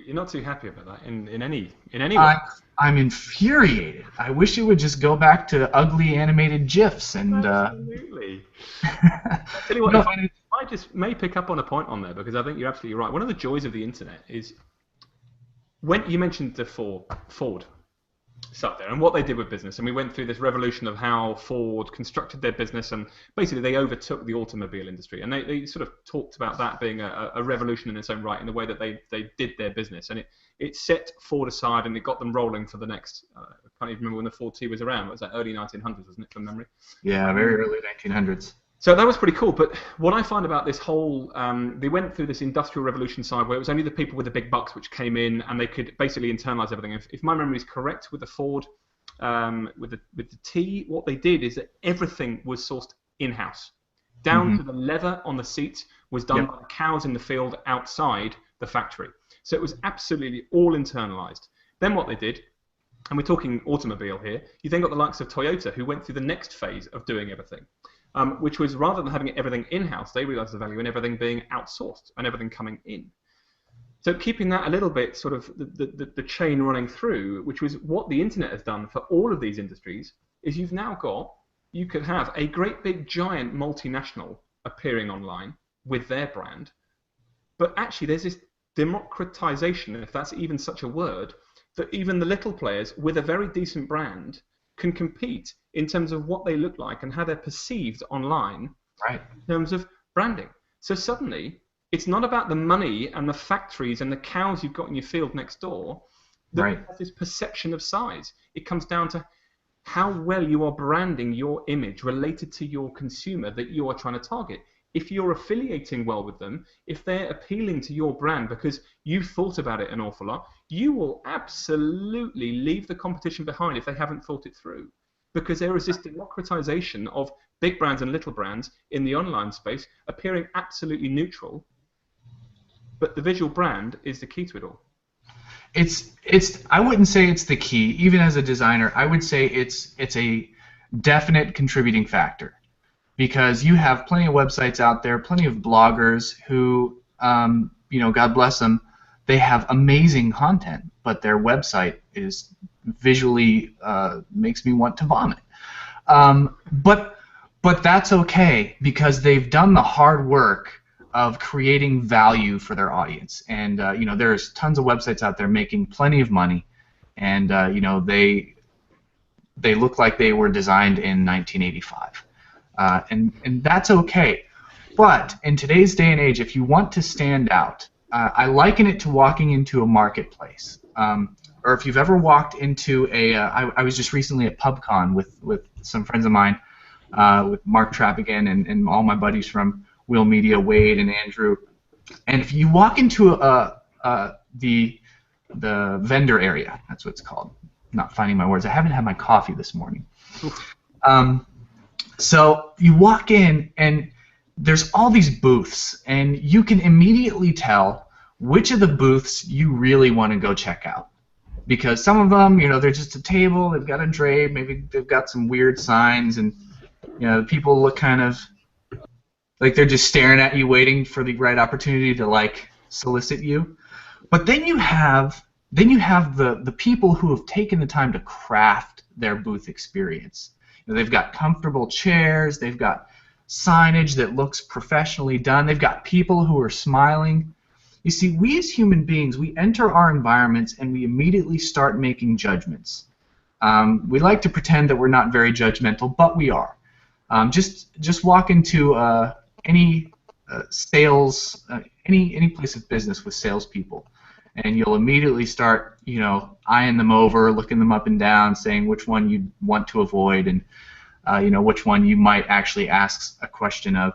S1: you're not too happy about that in any way.
S4: I'm infuriated. I wish it would just go back to ugly animated GIFs and.
S1: Absolutely. I'll tell you what, I just may pick up on a point on there, because I think you're absolutely right. One of the joys of the internet is when you mentioned the Ford stuff there and what they did with business, and we went through this revolution of how Ford constructed their business, and basically they overtook the automobile industry, and they sort of talked about that being a revolution in its own right in the way that they did their business, and it set Ford aside and it got them rolling for the next, I can't even remember when the Ford T was around. What was that, early 1900s, wasn't it, from memory?
S4: Yeah, very early 1900s.
S1: So that was pretty cool, but what I find about this whole, they went through this industrial revolution side where it was only the people with the big bucks which came in, and they could basically internalize everything. If my memory is correct with the Ford, with the T, what they did is that everything was sourced in-house. Down to the leather on the seat was done by the cows in the field outside the factory. So it was absolutely all internalized. Then what they did, and we're talking automobile here, you then got the likes of Toyota, who went through the next phase of doing everything. Which was, rather than having everything in-house, they realized the value in everything being outsourced and everything coming in. So keeping that a little bit sort of the chain running through, which was what the internet has done for all of these industries, is you could have a great big giant multinational appearing online with their brand, but actually there's this democratization, if that's even such a word, that even the little players with a very decent brand can compete in terms of what they look like and how they're perceived online,
S4: right,
S1: in terms of branding. So suddenly, it's not about the money and the factories and the cows you've got in your field next door that has this perception of size. It comes down to how well you are branding your image related to your consumer that you are trying to target. If you're affiliating well with them, if they're appealing to your brand because you've thought about it an awful lot, you will absolutely leave the competition behind if they haven't thought it through. Because there is this democratization of big brands and little brands in the online space appearing absolutely neutral, but the visual brand is the key to it all.
S4: I wouldn't say it's the key. Even as a designer, I would say it's a definite contributing factor. Because you have plenty of websites out there, plenty of bloggers who, God bless them, they have amazing content, but their website is visually makes me want to vomit. But that's okay, because they've done the hard work of creating value for their audience. And you know, there's tons of websites out there making plenty of money, and you know, they look like they were designed in 1985, and that's okay. But in today's day and age, if you want to stand out, I liken it to walking into a marketplace. Or if you've ever walked into a, I was just recently at PubCon with some friends of mine, with Mark Trappigan and all my buddies from Wheel Media, Wade and Andrew. And if you walk into the vendor area, that's what it's called. I'm not finding my words. I haven't had my coffee this morning. So you walk in and there's all these booths, and you can immediately tell which of the booths you really want to go check out. Because some of them, you know, they're just a table, they've got a drape, maybe they've got some weird signs, and you know, people look kind of like they're just staring at you, waiting for the right opportunity to like solicit you. But then you have the people who have taken the time to craft their booth experience. You know, they've got comfortable chairs, they've got signage that looks professionally done, they've got people who are smiling. You see, we as human beings, we enter our environments and we immediately start making judgments. We like to pretend that we're not very judgmental, but we are. Just walk into any sales, any place of business with salespeople, and you'll immediately start, you know, eyeing them over, looking them up and down, saying which one you want to avoid, and you know, which one you might actually ask a question of.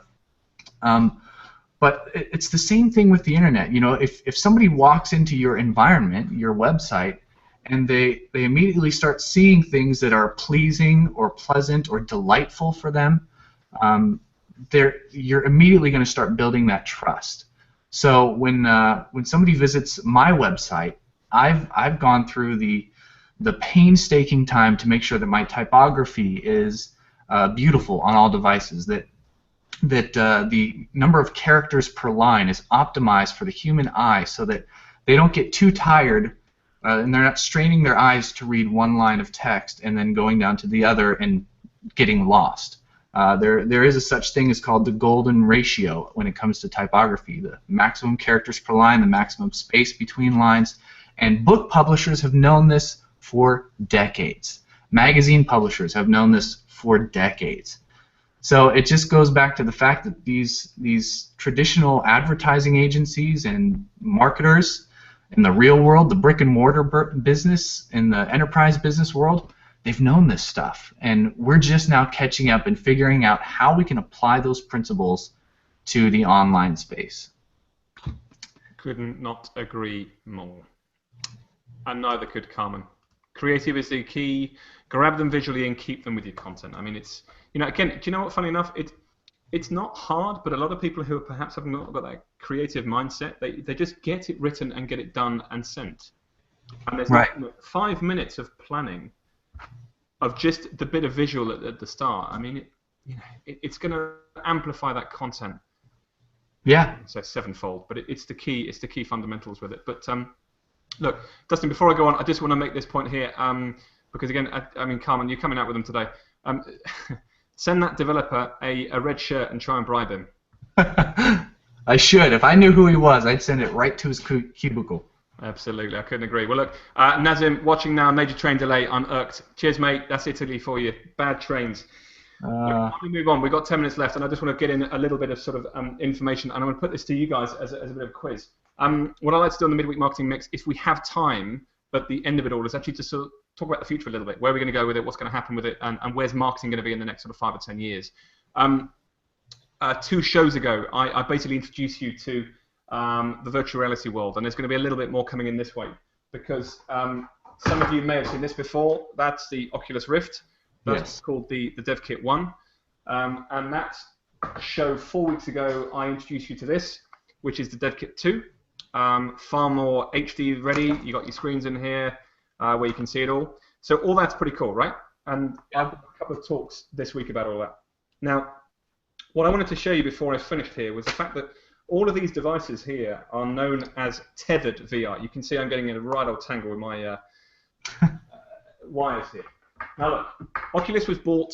S4: But it's the same thing with the internet. You know, if somebody walks into your environment, your website, and they immediately start seeing things that are pleasing or pleasant or delightful for them, you're immediately going to start building that trust. So when somebody visits my website, I've gone through the painstaking time to make sure that my typography is beautiful on all devices, that the number of characters per line is optimized for the human eye, so that they don't get too tired and they're not straining their eyes to read one line of text and then going down to the other and getting lost. There is a such thing as called the golden ratio when it comes to typography, the maximum characters per line, the maximum space between lines, and book publishers have known this for decades. Magazine publishers have known this for decades. So it just goes back to the fact that these traditional advertising agencies and marketers in the real world, the brick and mortar business, in the enterprise business world, they've known this stuff, and we're just now catching up and figuring out how we can apply those principles to the online space.
S1: Couldn't not agree more. And neither could Carmen. Creative is the key. Grab them visually and keep them with your content. I mean, it's, you know, again, do you know what, funny enough, it's not hard, but a lot of people who perhaps have not got that creative mindset, they just get it written and get it done and sent. And there's
S4: right.
S1: 5 minutes of planning of just the bit of visual at the start. I mean, it's going to amplify that content.
S4: Yeah.
S1: So sevenfold, but it's the key fundamentals with it. But look, Dustin, before I go on, I just want to make this point here, because again, I mean, Carmen, you're coming out with them today. Send that developer a red shirt and try and bribe him.
S4: I should. If I knew who he was, I'd send it right to his cubicle.
S1: Absolutely, I couldn't agree. Well, look, Nazim, watching now, major train delay, unearked. Cheers, mate. That's Italy for you. Bad trains. Let me move on. We've got 10 minutes left, and I just want to get in a little bit of sort of information, and I'm going to put this to you guys as a bit of a quiz. What I like to do on the Midweek Marketing Mix, if we have time at the end of it all, is actually to sort of talk about the future a little bit. Where are we going to go with it? What's going to happen with it? And where's marketing going to be in the next sort of 5 or 10 years? 2 shows ago, I basically introduced you to the virtual reality world, and there's going to be a little bit more coming in this way, because some of you may have seen this before. That's the Oculus Rift. That's called the Dev Kit 1. And that show 4 weeks ago, I introduced you to this, which is the Dev Kit 2. Far more HD ready. You got your screens in here where you can see it all. So all that's pretty cool, right? And I've got a couple of talks this week about all that. Now, what I wanted to show you before I finished here was the fact that all of these devices here are known as tethered VR. You can see I'm getting in a right old tangle with my wires here. Now look, Oculus was bought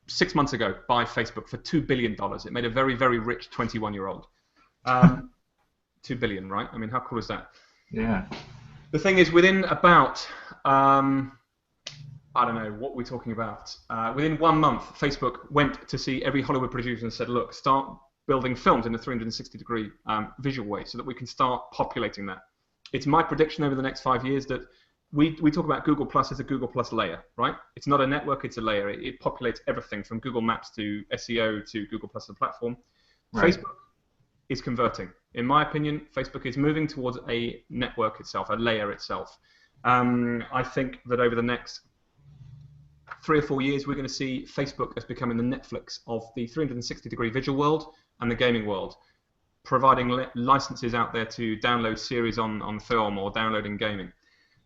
S1: 6 months ago by Facebook for $2 billion. It made a very, very rich 21-year-old. 2 billion, right? I mean, how cool is that?
S4: Yeah.
S1: The thing is, within about, I don't know, what we're talking about. Within 1 month, Facebook went to see every Hollywood producer and said, look, start building films in a 360-degree visual way so that we can start populating that. It's my prediction over the next 5 years that we talk about Google Plus as a Google Plus layer, right? It's not a network, it's a layer. It populates everything from Google Maps to SEO to Google Plus as a platform.
S4: Right.
S1: Facebook is converting. In my opinion, Facebook is moving towards a network itself, a layer itself. I think that over the next 3 or 4 years, we're going to see Facebook as becoming the Netflix of the 360-degree visual world and the gaming world, providing licenses out there to download series on film or downloading gaming.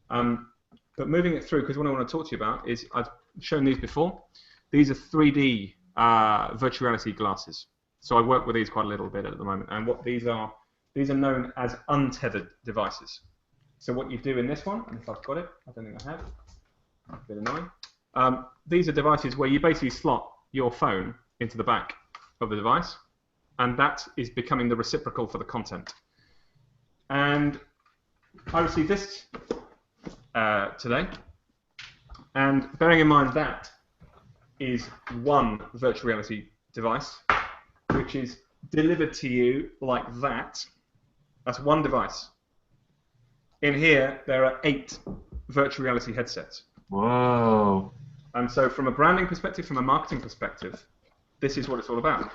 S1: But moving it through, because what I want to talk to you about is, I've shown these before. These are 3D virtual reality glasses. So I work with these quite a little bit at the moment. And what these are known as untethered devices. So what you do in this one, and if I've got it, I don't think I have, a bit annoying. These are devices where you basically slot your phone into the back of the device, and that is becoming the reciprocal for the content. And I received this today, and bearing in mind that is one virtual reality device, which is delivered to you like that. That's one device. In here, there are 8 virtual reality headsets.
S4: Whoa.
S1: And so from a branding perspective, from a marketing perspective, this is what it's all about.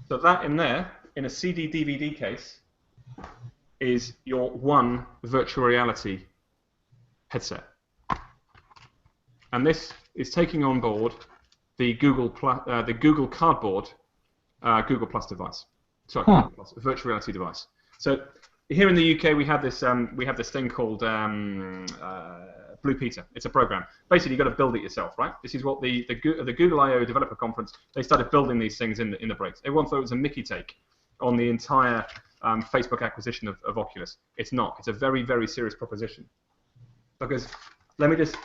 S1: So that in there, in a CD DVD case, is your one virtual reality headset. And this is taking on board the Google Cardboard Google Plus device. Sorry, Google Plus, virtual reality device. So here in the UK, we have this thing called Blue Peter. It's a program. Basically, you've got to build it yourself, right? This is what the Google I/O developer conference, they started building these things in the breaks. Everyone thought it was a Mickey take on the entire Facebook acquisition of Oculus. It's not. It's a very, very serious proposition. Because let me just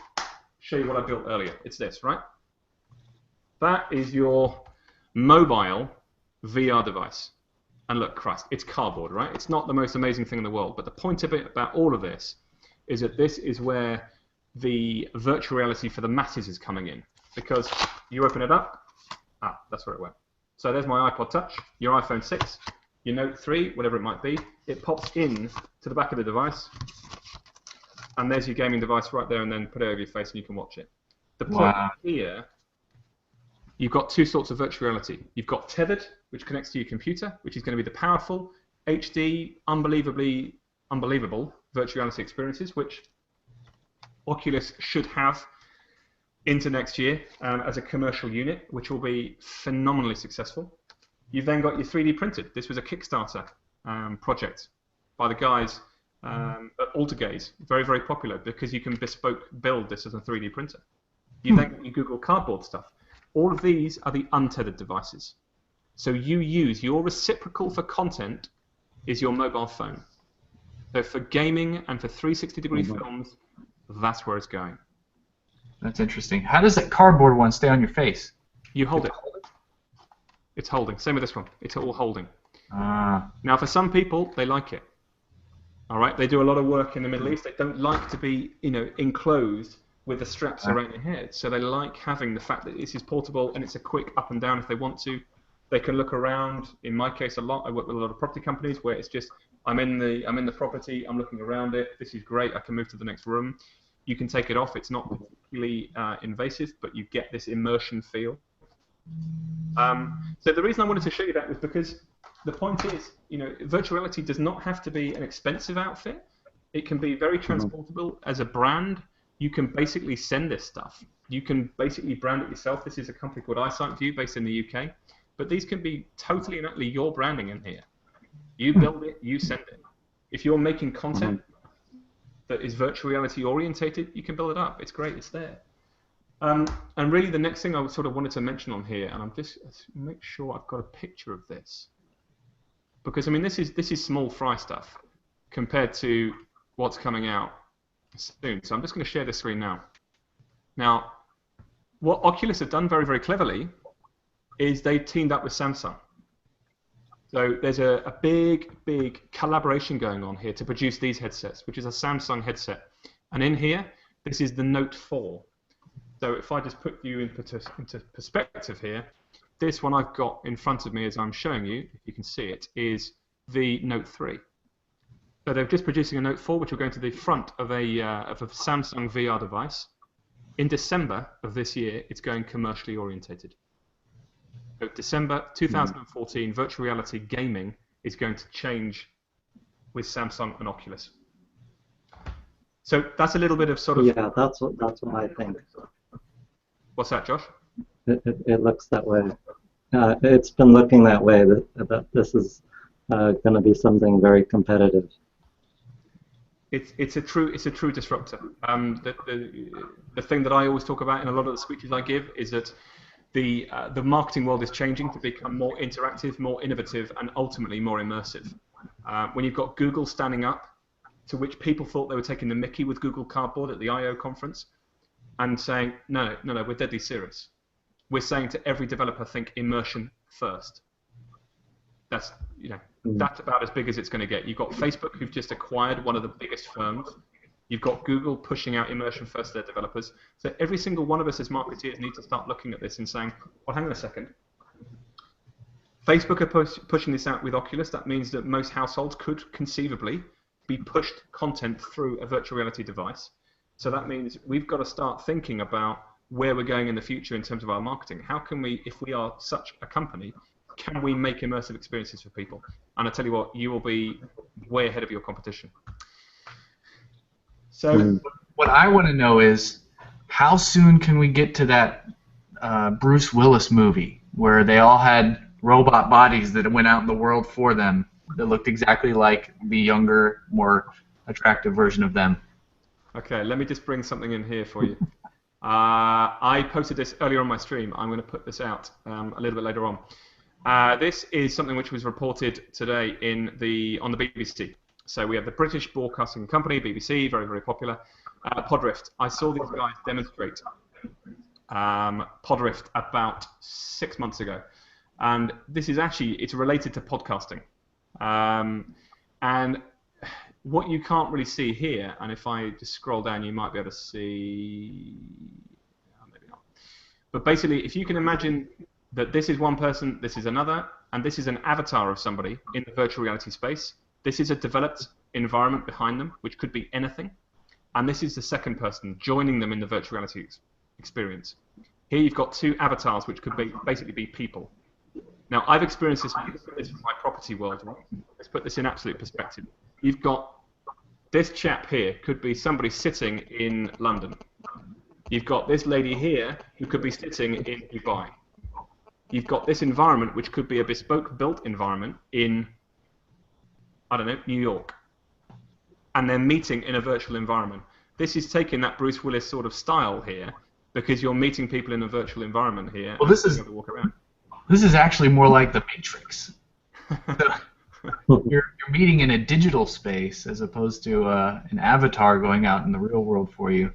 S1: show you what I built earlier. It's this, right? That is your mobile VR device. And look, Christ, it's cardboard, right? It's not the most amazing thing in the world. But the point of it about all of this is that this is where the virtual reality for the masses is coming in. Because you open it up, that's where it went. So there's my iPod Touch, your iPhone 6, your Note 3, whatever it might be. It pops in to the back of the device, and there's your gaming device right there, and then put it over your face and you can watch it. The point here, you've got 2 sorts of virtual reality. You've got tethered, which connects to your computer, which is going to be the powerful, HD, unbelievable virtual reality experiences, which Oculus should have into next year as a commercial unit, which will be phenomenally successful. You've then got your 3D printed. This was a Kickstarter project by the guys at AlterGaze. Very, very popular because you can bespoke build this as a 3D printer. You've then got your Google Cardboard stuff. All of these are the untethered devices. So you use your reciprocal for content is your mobile phone. So for gaming and for 360-degree films, that's where it's going.
S4: That's interesting. How does that cardboard one stay on your face?
S1: You hold it. It's holding. Same with this one. It's all holding. Now, for some people, they like it. All right, they do a lot of work in the Middle East. They don't like to be, enclosed with the straps around your head. So they like having the fact that this is portable and it's a quick up and down if they want to. They can look around. In my case, a lot. I work with a lot of property companies where it's just I'm in the property. I'm looking around it. This is great. I can move to the next room. You can take it off. It's not particularly invasive, but you get this immersion feel. So the reason I wanted to show you that was because the point is, virtual reality does not have to be an expensive outfit. It can be very transportable. As a brand, you can basically send this stuff. You can basically brand it yourself. This is a company called Eyesight View based in the UK. But these can be totally and utterly your branding in here. You build it, you send it. If you're making content that is virtual reality orientated, you can build it up. It's great, it's there. And really the next thing I sort of wanted to mention on here, and I'm just, let's make sure I've got a picture of this. because I mean this is small fry stuff compared to what's coming out soon. So I'm just going to share the screen now. Now, what Oculus have done very, very cleverly is they've teamed up with Samsung. So there's a big, big collaboration going on here to produce these headsets, which is a Samsung headset. And in here, this is the Note 4. So if I just put you into perspective here, this one I've got in front of me as I'm showing you, if you can see it, is the Note 3. So they're just producing a Note 4, which will go into the front of a Samsung VR device. In December of this year, it's going commercially orientated. So December 2014, virtual reality gaming is going to change with Samsung and Oculus. So that's a little bit of sort of...
S3: Yeah, that's what I think.
S1: What's that, Josh?
S3: It looks that way. It's been looking that way, that this is going to be something very competitive.
S1: It's a true disruptor. The thing that I always talk about in a lot of the speeches I give is that the marketing world is changing to become more interactive, more innovative, and ultimately more immersive. When you've got Google standing up, to which people thought they were taking the mickey with Google Cardboard at the I/O conference, and saying, no, we're deadly serious. We're saying to every developer, think immersion first. That's that's about as big as it's going to get. You've got Facebook, who've just acquired one of the biggest firms. You've got Google pushing out immersion first to their developers. So every single one of us as marketeers need to start looking at this and saying, well, hang on a second. Facebook are pushing this out with Oculus. That means that most households could conceivably be pushed content through a virtual reality device. So that means we've got to start thinking about where we're going in the future in terms of our marketing. How can we, if we are such a company, can we make immersive experiences for people? And I tell you what, you will be way ahead of your competition. So,
S4: what I want to know is, how soon can we get to that Bruce Willis movie where they all had robot bodies that went out in the world for them that looked exactly like the younger, more attractive version of them?
S1: Okay, let me just bring something in here for you. I posted this earlier on my stream. I'm going to put this out a little bit later on. This is something which was reported today on the BBC. So we have the British Broadcasting Company, BBC, very, very popular. Podrift. I saw these guys demonstrate Podrift about 6 months ago. And this is actually, it's related to podcasting. And what you can't really see here, and if I just scroll down, you might be able to see, maybe not. But basically, if you can imagine that this is one person, this is another, and this is an avatar of somebody in the virtual reality space. This is a developed environment behind them, which could be anything. And this is the second person joining them in the virtual reality experience. Here you've got two avatars, which could basically be people. Now, I've experienced this in my property world. Right? Let's put this in absolute perspective. You've got this chap here, could be somebody sitting in London. You've got this lady here, who could be sitting in Dubai. You've got this environment, which could be a bespoke built environment in, I don't know, New York. And they're meeting in a virtual environment. This is taking that Bruce Willis sort of style here, because you're meeting people in a virtual environment here.
S4: Well, this is actually more like the Matrix. You're meeting in a digital space as opposed to an avatar going out in the real world for you.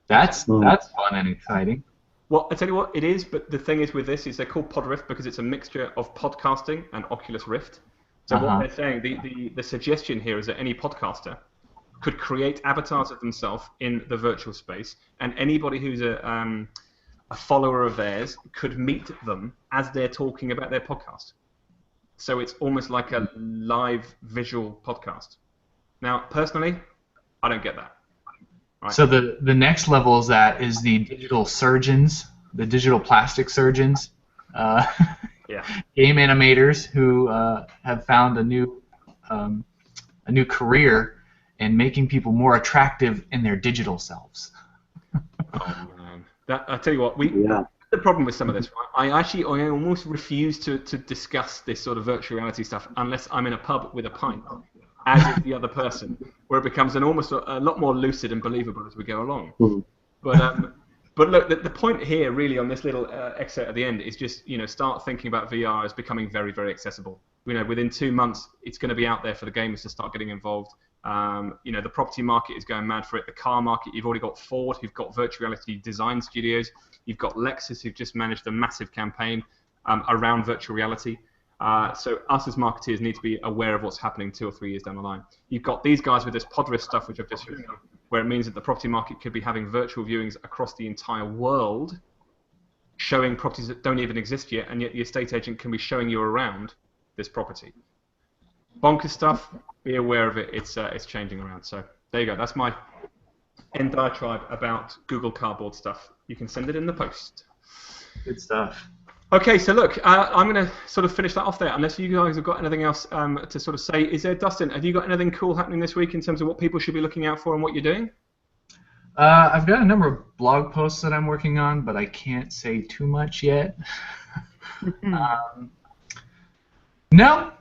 S4: That's fun and exciting.
S1: Well, I tell you what, it is, but the thing is with this is they're called Podrift because it's a mixture of podcasting and Oculus Rift. So what they're saying, the suggestion here is that any podcaster could create avatars of themselves in the virtual space, and anybody who's a follower of theirs could meet them as they're talking about their podcast. So it's almost like a live visual podcast. Now, personally, I don't get that. Right.
S4: So the next level is the digital surgeons, the digital plastic surgeons, game animators who have found a new career in making people more attractive in their digital selves.
S1: Oh man, I tell you what, the problem with some of this, right? I almost refuse to discuss this sort of virtual reality stuff unless I'm in a pub with a pint, as is the other person, where it becomes almost a lot more lucid and believable as we go along. But look, the point here really on this little excerpt at the end is just start thinking about VR as becoming very, very accessible. within 2 months, it's going to be out there for the gamers to start getting involved. The property market is going mad for it. The car market, you've already got Ford, who've got virtual reality design studios. You've got Lexus, who've just managed a massive campaign around virtual reality. So us as marketeers need to be aware of what's happening 2 or 3 years down the line. You've got these guys with this Podrift stuff, which I've just shown you, where it means that the property market could be having virtual viewings across the entire world, showing properties that don't even exist yet, and yet the estate agent can be showing you around this property. Bonkers stuff. Be aware of it. It's changing around. So there you go. That's my end diatribe about Google Cardboard stuff. You can send it in the post.
S4: Good stuff.
S1: Okay, so look, I'm going to sort of finish that off there, unless you guys have got anything else to sort of say. Is there, Dustin, have you got anything cool happening this week in terms of what people should be looking out for and what you're doing?
S4: I've got a number of blog posts that I'm working on, but I can't say too much yet. No,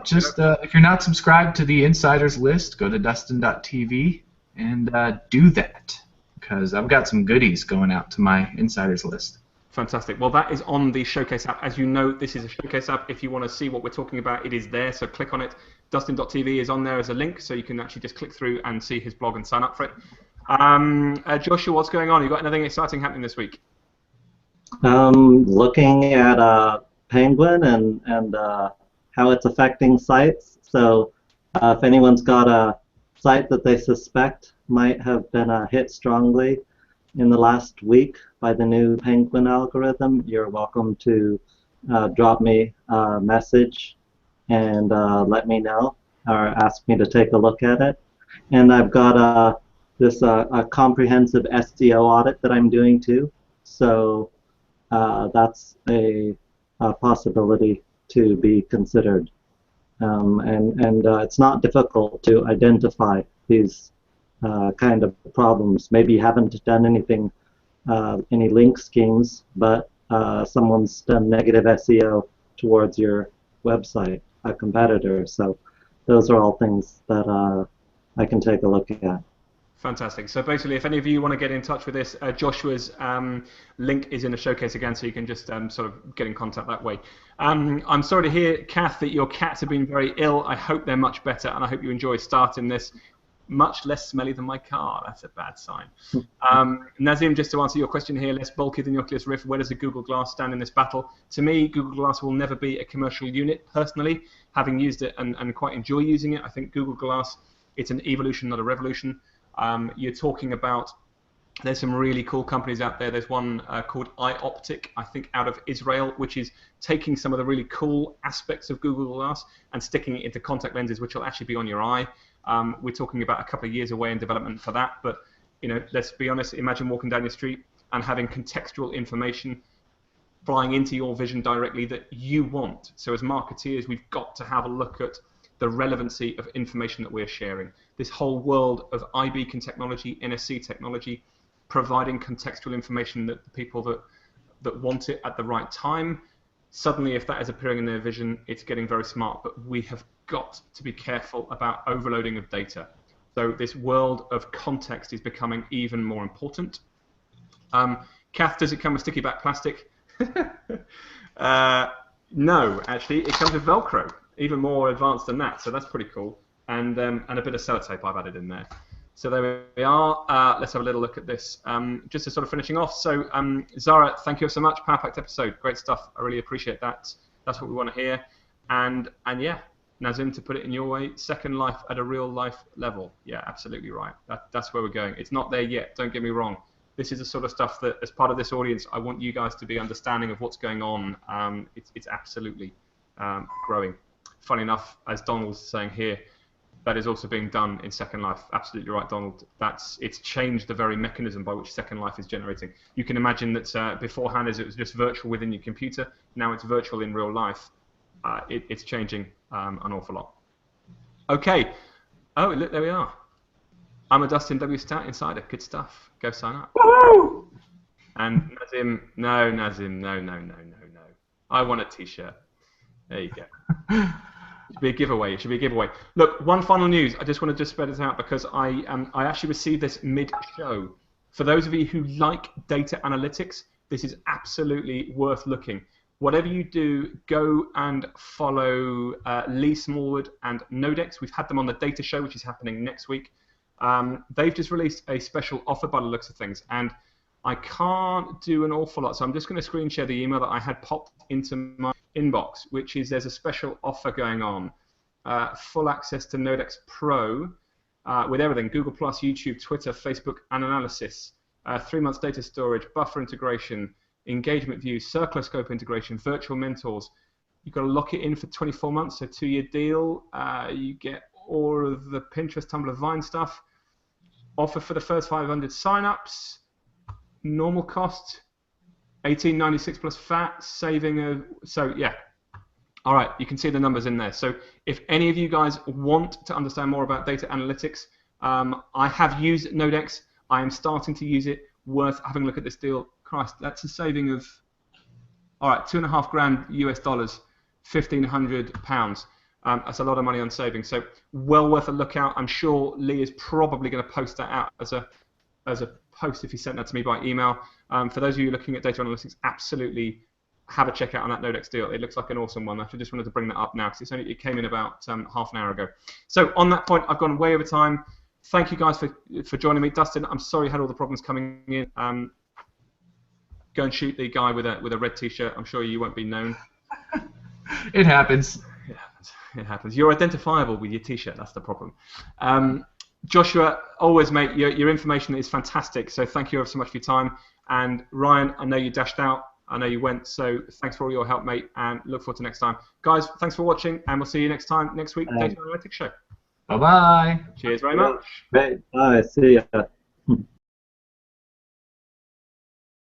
S4: just if you're not subscribed to the Insiders list, go to dustin.tv and do that, because I've got some goodies going out to my Insiders list.
S1: Fantastic. Well, that is on the Showcase app. As you know, this is a Showcase app. If you want to see what we're talking about, it is there, so click on it. Dustin.tv is on there as a link, so you can actually just click through and see his blog and sign up for it. Joshua, what's going on? You got anything exciting happening this week?
S3: Looking at Penguin and how it's affecting sites. So if anyone's got a site that they suspect might have been hit strongly in the last week by the new Penguin algorithm, you're welcome to drop me a message and let me know, or ask me to take a look at it. And I've got this comprehensive SEO audit that I'm doing too. So that's a possibility to be considered. And it's not difficult to identify these kind of problems. Maybe you haven't done anything, any link schemes, but someone's done negative SEO towards your website, a competitor. So those are all things that I can take a look at.
S1: Fantastic. So basically, if any of you want to get in touch with this, Joshua's link is in the Showcase again, so you can just sort of get in contact that way. I'm sorry to hear, Kath, that your cats have been very ill. I hope they're much better, and I hope you enjoy starting this. Much less smelly than my car. That's a bad sign. Nazim, just to answer your question here, less bulky than the Oculus Rift, where does the Google Glass stand in this battle? To me, Google Glass will never be a commercial unit, personally. Having used it and quite enjoy using it, I think Google Glass, it's an evolution, not a revolution. You're talking about, there's some really cool companies out there. There's one called iOptic, I think, out of Israel, which is taking some of the really cool aspects of Google Glass and sticking it into contact lenses, which will actually be on your eye. We're talking about a couple of years away in development for that, but let's be honest, imagine walking down your street and having contextual information flying into your vision directly that you want. So as marketeers, we've got to have a look at the relevancy of information that we're sharing. This whole world of iBeacon technology, NSC technology, providing contextual information that the people that want it at the right time, suddenly if that is appearing in their vision, it's getting very smart. But we have got to be careful about overloading of data. So this world of context is becoming even more important. Kath, does it come with sticky back plastic? No, actually, it comes with Velcro. Even more advanced than that, so that's pretty cool. And a bit of sellotape I've added in there. So there we are. Let's have a little look at this. Just to sort of finishing off. So Zara, thank you so much. Power-packed episode. Great stuff. I really appreciate that. That's what we want to hear. And yeah, Nazim, to put it in your way, Second Life at a real life level. Yeah, absolutely right. That's where we're going. It's not there yet. Don't get me wrong. This is the sort of stuff that, as part of this audience, I want you guys to be understanding of what's going on. It's absolutely growing. Funny enough, as Donald's saying here, that is also being done in Second Life. Absolutely right, Donald. It's changed the very mechanism by which Second Life is generating. You can imagine that beforehand, as it was just virtual within your computer, now it's virtual in real life. It's changing an awful lot. Okay. Oh, look, there we are. I'm a Dustin W Stout Insider. Good stuff. Go sign up.
S4: Woo!
S1: And Nazim, no. I want a T-shirt. There you go. It should be a giveaway. It should be a giveaway. Look, one final news. I just want to spread this out because I actually received this mid-show. For those of you who like data analytics, this is absolutely worth looking. whatever you do, go and follow Lee Smallwood and Nodex. We've had them on the Data Show, which is happening next week. They've just released a special offer by the looks of things, and I can't do an awful lot, so I'm just going to screen share the email that I had popped into my inbox, which is there's a special offer going on. Full access to Nodex Pro with everything, Google+, YouTube, Twitter, Facebook, and analysis. 3 months data storage, buffer integration, engagement views, circuloscope integration, virtual mentors. You've got to lock it in for 24 months, so 2-year deal. You get all of the Pinterest, Tumblr, Vine stuff. Offer for the first 500 signups. Normal cost, $18.96 plus VAT, saving of, so yeah. All right, you can see the numbers in there. So if any of you guys want to understand more about data analytics, I have used Nodex. I am starting to use it. Worth having a look at this deal. Christ, that's a saving of, all right, $2.5 grand US dollars, £1,500. That's a lot of money on savings. So well worth a look out. I'm sure Lee is probably going to post that out as a post if he sent that to me by email. For those of you looking at data analytics, absolutely have a check out on that Nodex deal. It looks like an awesome one. I just wanted to bring that up now because it came in about half an hour ago. So on that point, I've gone way over time. Thank you guys for joining me. Dustin, I'm sorry you had all the problems coming in. Go and shoot the guy with a red t-shirt. I'm sure you won't be known.
S4: It happens.
S1: It happens. It happens. You're identifiable with your t-shirt. That's the problem. Joshua, always, mate, your information is fantastic, so thank you ever so much for your time. And Ryan, I know you dashed out. I know you went, so thanks for all your help, mate, and look forward to next time. Guys, thanks for watching, and we'll see you next week, Data Analytics Show.
S4: Bye-bye.
S1: Cheers very much.
S3: Great. Bye. See ya.